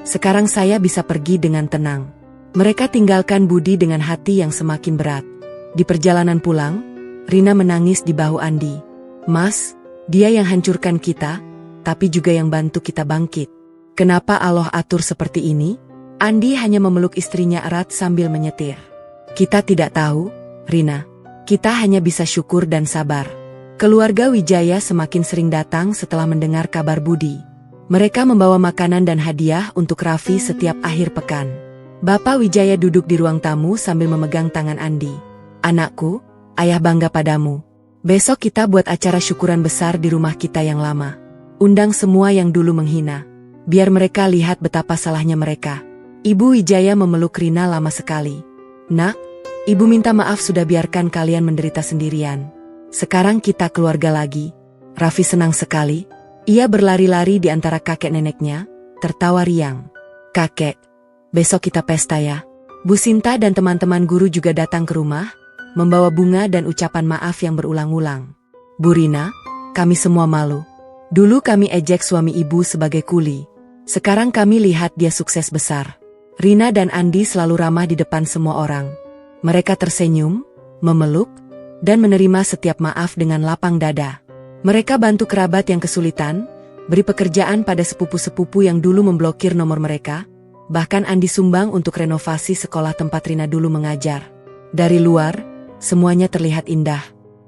Sekarang saya bisa pergi dengan tenang. Mereka tinggalkan Budi dengan hati yang semakin berat. Di perjalanan pulang, Rina menangis di bahu Andi. Mas, dia yang hancurkan kita, tapi juga yang bantu kita bangkit. Kenapa Allah atur seperti ini? Andi hanya memeluk istrinya erat sambil menyetir. Kita tidak tahu, Rina. Kita hanya bisa syukur dan sabar. Keluarga Wijaya semakin sering datang setelah mendengar kabar Budi. Mereka membawa makanan dan hadiah untuk Raffi setiap akhir pekan. Bapak Wijaya duduk di ruang tamu sambil memegang tangan Andi. Anakku, ayah bangga padamu. Besok kita buat acara syukuran besar di rumah kita yang lama. Undang semua yang dulu menghina. Biar mereka lihat betapa salahnya mereka. Ibu Wijaya memeluk Rina lama sekali. Nak, ibu minta maaf sudah biarkan kalian menderita sendirian. Sekarang kita keluarga lagi. Raffi senang sekali. Ia berlari-lari di antara kakek neneknya, tertawa riang. Kakek, besok kita pesta ya. Bu Sinta dan teman-teman guru juga datang ke rumah, membawa bunga dan ucapan maaf yang berulang-ulang. Bu Rina, kami semua malu. Dulu kami ejek suami ibu sebagai kuli. Sekarang kami lihat dia sukses besar. Rina dan Andi selalu ramah di depan semua orang. Mereka tersenyum, memeluk, dan menerima setiap maaf dengan lapang dada. Mereka bantu kerabat yang kesulitan, beri pekerjaan pada sepupu-sepupu yang dulu memblokir nomor mereka, bahkan Andi sumbang untuk renovasi sekolah tempat Rina dulu mengajar. Dari luar, semuanya terlihat indah.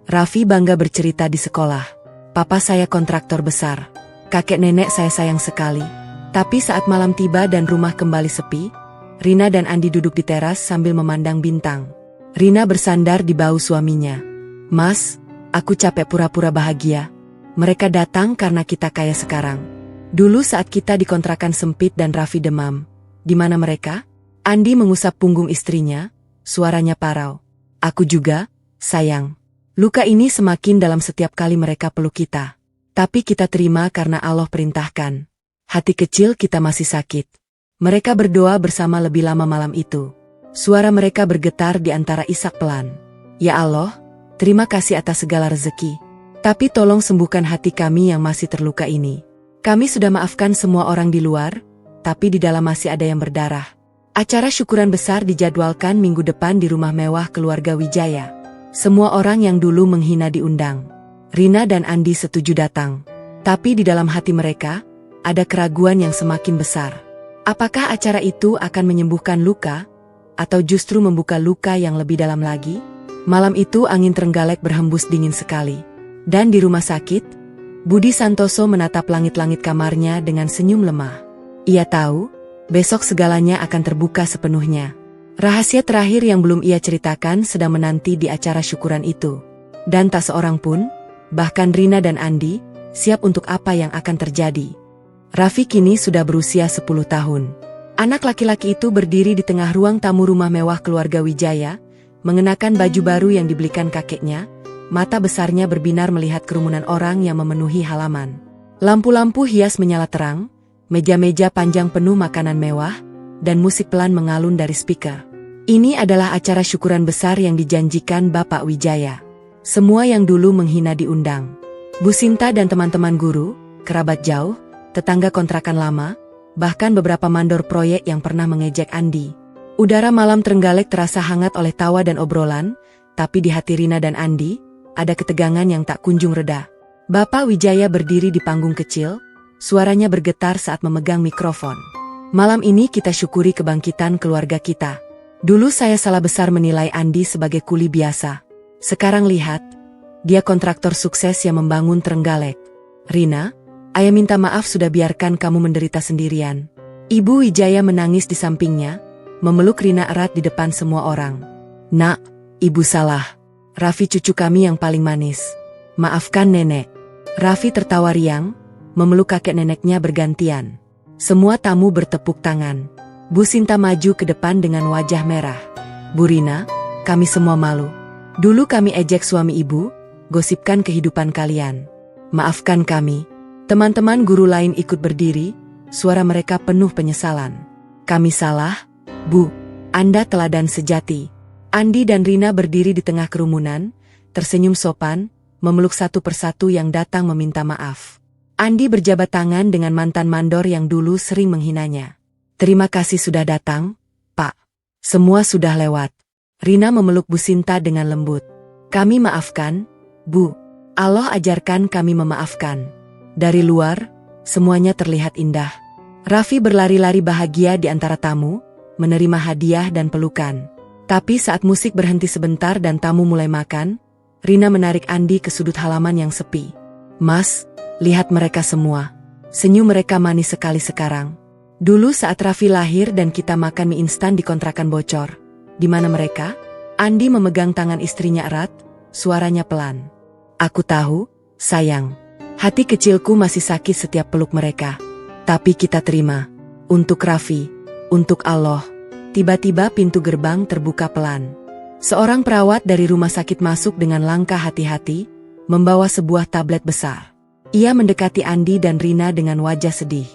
Raffi bangga bercerita di sekolah. Papa saya kontraktor besar. Kakek nenek saya sayang sekali. Tapi saat malam tiba dan rumah kembali sepi, Rina dan Andi duduk di teras sambil memandang bintang. Rina bersandar di bahu suaminya. Mas, aku capek pura-pura bahagia. Mereka datang karena kita kaya sekarang. Dulu saat kita di kontrakan sempit dan Raffi demam. Di mana mereka? Andi mengusap punggung istrinya, suaranya parau. Aku juga, sayang. Luka ini semakin dalam setiap kali mereka peluk kita. Tapi kita terima karena Allah perintahkan. Hati kecil kita masih sakit. Mereka berdoa bersama lebih lama malam itu. Suara mereka bergetar di antara isak pelan. Ya Allah, terima kasih atas segala rezeki. Tapi tolong sembuhkan hati kami yang masih terluka ini. Kami sudah maafkan semua orang di luar, tapi di dalam masih ada yang berdarah. Acara syukuran besar dijadwalkan minggu depan di rumah mewah keluarga Wijaya. Semua orang yang dulu menghina diundang. Rina dan Andi setuju datang. Tapi di dalam hati mereka, ada keraguan yang semakin besar. Apakah acara itu akan menyembuhkan luka, atau justru membuka luka yang lebih dalam lagi? Malam itu angin Trenggalek berhembus dingin sekali. Dan di rumah sakit, Budi Santoso menatap langit-langit kamarnya dengan senyum lemah. Ia tahu, besok segalanya akan terbuka sepenuhnya. Rahasia terakhir yang belum ia ceritakan sedang menanti di acara syukuran itu. Dan tak seorang pun, bahkan Rina dan Andi, siap untuk apa yang akan terjadi. Raffi kini sudah berusia 10 tahun. Anak laki-laki itu berdiri di tengah ruang tamu rumah mewah keluarga Wijaya, mengenakan baju baru yang dibelikan kakeknya, mata besarnya berbinar melihat kerumunan orang yang memenuhi halaman. Lampu-lampu hias menyala terang, meja-meja panjang penuh makanan mewah, dan musik pelan mengalun dari speaker. Ini adalah acara syukuran besar yang dijanjikan Bapak Wijaya. Semua yang dulu menghina diundang. Bu Sinta dan teman-teman guru, kerabat jauh, tetangga kontrakan lama, bahkan beberapa mandor proyek yang pernah mengejek Andi. Udara malam Trenggalek terasa hangat oleh tawa dan obrolan, tapi di hati Rina dan Andi, ada ketegangan yang tak kunjung reda. Bapak Wijaya berdiri di panggung kecil, suaranya bergetar saat memegang mikrofon. Malam ini kita syukuri kebangkitan keluarga kita. Dulu saya salah besar menilai Andi sebagai kuli biasa. Sekarang lihat, dia kontraktor sukses yang membangun Trenggalek. Rina, ayah minta maaf sudah biarkan kamu menderita sendirian. Ibu Wijaya menangis di sampingnya, memeluk Rina erat di depan semua orang. Nak, ibu salah. Raffi cucu kami yang paling manis. Maafkan nenek. Raffi tertawa riang, memeluk kakek neneknya bergantian. Semua tamu bertepuk tangan. Bu Sinta maju ke depan dengan wajah merah. Bu Rina, kami semua malu. Dulu kami ejek suami ibu, gosipkan kehidupan kalian. Maafkan kami. Teman-teman guru lain ikut berdiri, suara mereka penuh penyesalan. Kami salah, Bu. Anda teladan sejati. Andi dan Rina berdiri di tengah kerumunan, tersenyum sopan, memeluk satu persatu yang datang meminta maaf. Andi berjabat tangan dengan mantan mandor yang dulu sering menghinanya. Terima kasih sudah datang, Pak. Semua sudah lewat. Rina memeluk Bu Sinta dengan lembut. Kami maafkan, Bu. Allah ajarkan kami memaafkan. Dari luar, semuanya terlihat indah. Raffi berlari-lari bahagia di antara tamu, menerima hadiah dan pelukan. Tapi saat musik berhenti sebentar dan tamu mulai makan, Rina menarik Andi ke sudut halaman yang sepi. Mas, lihat mereka semua. Senyum mereka manis sekali sekarang. Dulu saat Raffi lahir dan kita makan mie instan di kontrakan bocor. Di mana mereka? Andi memegang tangan istrinya erat, suaranya pelan. Aku tahu, sayang. Hati kecilku masih sakit setiap peluk mereka. Tapi kita terima. Untuk Raffi, untuk Allah. Tiba-tiba pintu gerbang terbuka pelan. Seorang perawat dari rumah sakit masuk dengan langkah hati-hati, membawa sebuah tablet besar. Ia mendekati Andi dan Rina dengan wajah sedih.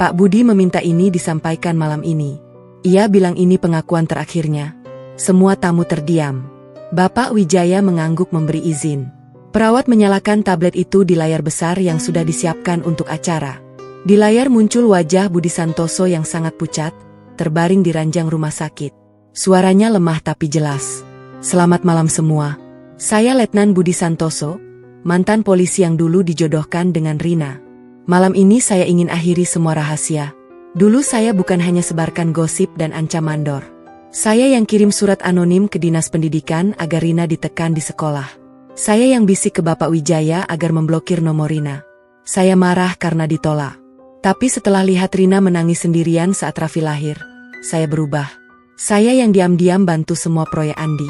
Pak Budi meminta ini disampaikan malam ini. Ia bilang ini pengakuan terakhirnya. Semua tamu terdiam. Bapak Wijaya mengangguk memberi izin. Perawat menyalakan tablet itu di layar besar yang sudah disiapkan untuk acara. Di layar muncul wajah Budi Santoso yang sangat pucat, terbaring di ranjang rumah sakit. Suaranya lemah tapi jelas. Selamat malam semua. Saya Letnan Budi Santoso, mantan polisi yang dulu dijodohkan dengan Rina. Malam ini saya ingin akhiri semua rahasia. Dulu saya bukan hanya sebarkan gosip dan ancam mandor. Saya yang kirim surat anonim ke Dinas Pendidikan agar Rina ditekan di sekolah. Saya yang bisik ke Bapak Wijaya agar memblokir nomor Rina. Saya marah karena ditolak. Tapi setelah lihat Rina menangis sendirian saat Raffi lahir, saya berubah. Saya yang diam-diam bantu semua proyek Andi.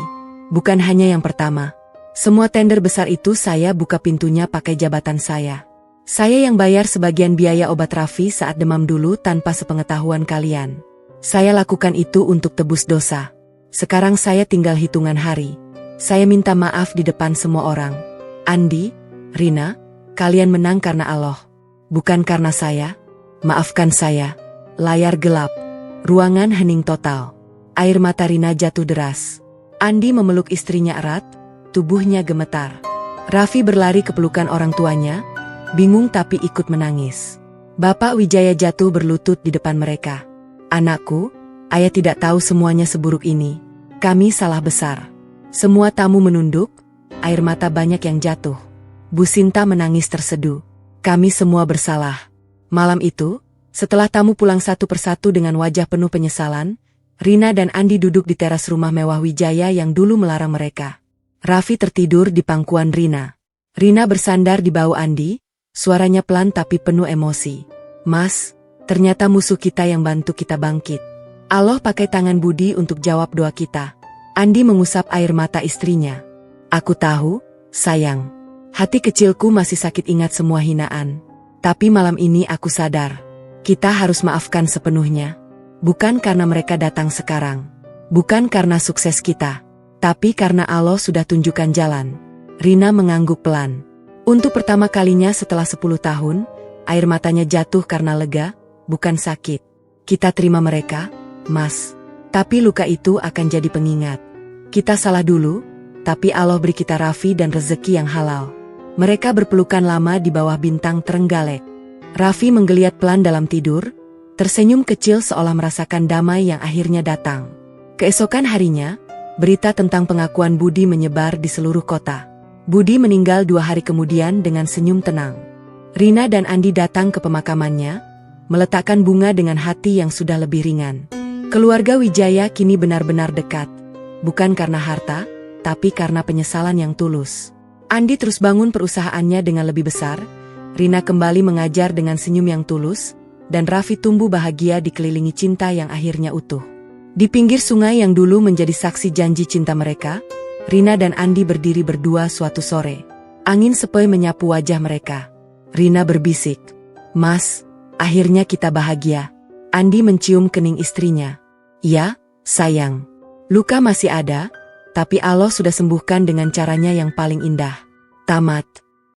Bukan hanya yang pertama. Semua tender besar itu saya buka pintunya pakai jabatan saya. Saya yang bayar sebagian biaya obat Raffi saat demam dulu tanpa sepengetahuan kalian. Saya lakukan itu untuk tebus dosa. Sekarang saya tinggal hitungan hari. Saya minta maaf di depan semua orang. Andi, Rina, kalian menang karena Allah. Bukan karena saya. Maafkan saya. Layar gelap. Ruangan hening total. Air mata Rina jatuh deras. Andi memeluk istrinya erat, tubuhnya gemetar. Raffi berlari ke pelukan orang tuanya, bingung tapi ikut menangis. Bapak Wijaya jatuh berlutut di depan mereka. Anakku, ayah tidak tahu semuanya seburuk ini. Kami salah besar. Semua tamu menunduk, air mata banyak yang jatuh. Bu Sinta menangis terseduh. Kami semua bersalah. Malam itu, setelah tamu pulang satu persatu dengan wajah penuh penyesalan, Rina dan Andi duduk di teras rumah mewah Wijaya yang dulu melarang mereka. Raffi tertidur di pangkuan Rina. Rina bersandar di bahu Andi, suaranya pelan tapi penuh emosi. Mas, ternyata musuh kita yang bantu kita bangkit. Allah pakai tangan Budi untuk jawab doa kita. Andi mengusap air mata istrinya. Aku tahu, sayang. Hati kecilku masih sakit ingat semua hinaan. Tapi malam ini aku sadar. Kita harus maafkan sepenuhnya. Bukan karena mereka datang sekarang. Bukan karena sukses kita. Tapi karena Allah sudah tunjukkan jalan. Rina mengangguk pelan. Untuk pertama kalinya setelah 10 tahun, air matanya jatuh karena lega, bukan sakit. Kita terima mereka, Mas. Tapi luka itu akan jadi pengingat. Kita salah dulu, tapi Allah beri kita Raffi dan rezeki yang halal. Mereka berpelukan lama di bawah bintang Trenggalek. Raffi menggeliat pelan dalam tidur, tersenyum kecil seolah merasakan damai yang akhirnya datang. Keesokan harinya, berita tentang pengakuan Budi menyebar di seluruh kota. Budi meninggal 2 hari kemudian dengan senyum tenang. Rina dan Andi datang ke pemakamannya, meletakkan bunga dengan hati yang sudah lebih ringan. Keluarga Wijaya kini benar-benar dekat, bukan karena harta, tapi karena penyesalan yang tulus. Andi terus bangun perusahaannya dengan lebih besar, Rina kembali mengajar dengan senyum yang tulus, dan Raffi tumbuh bahagia dikelilingi cinta yang akhirnya utuh. Di pinggir sungai yang dulu menjadi saksi janji cinta mereka, Rina dan Andi berdiri berdua suatu sore. Angin sepoi menyapu wajah mereka. Rina berbisik, "Mas, akhirnya kita bahagia." Andi mencium kening istrinya. "Ya, sayang. Luka masih ada, tapi Allah sudah sembuhkan dengan caranya yang paling indah." Tamat.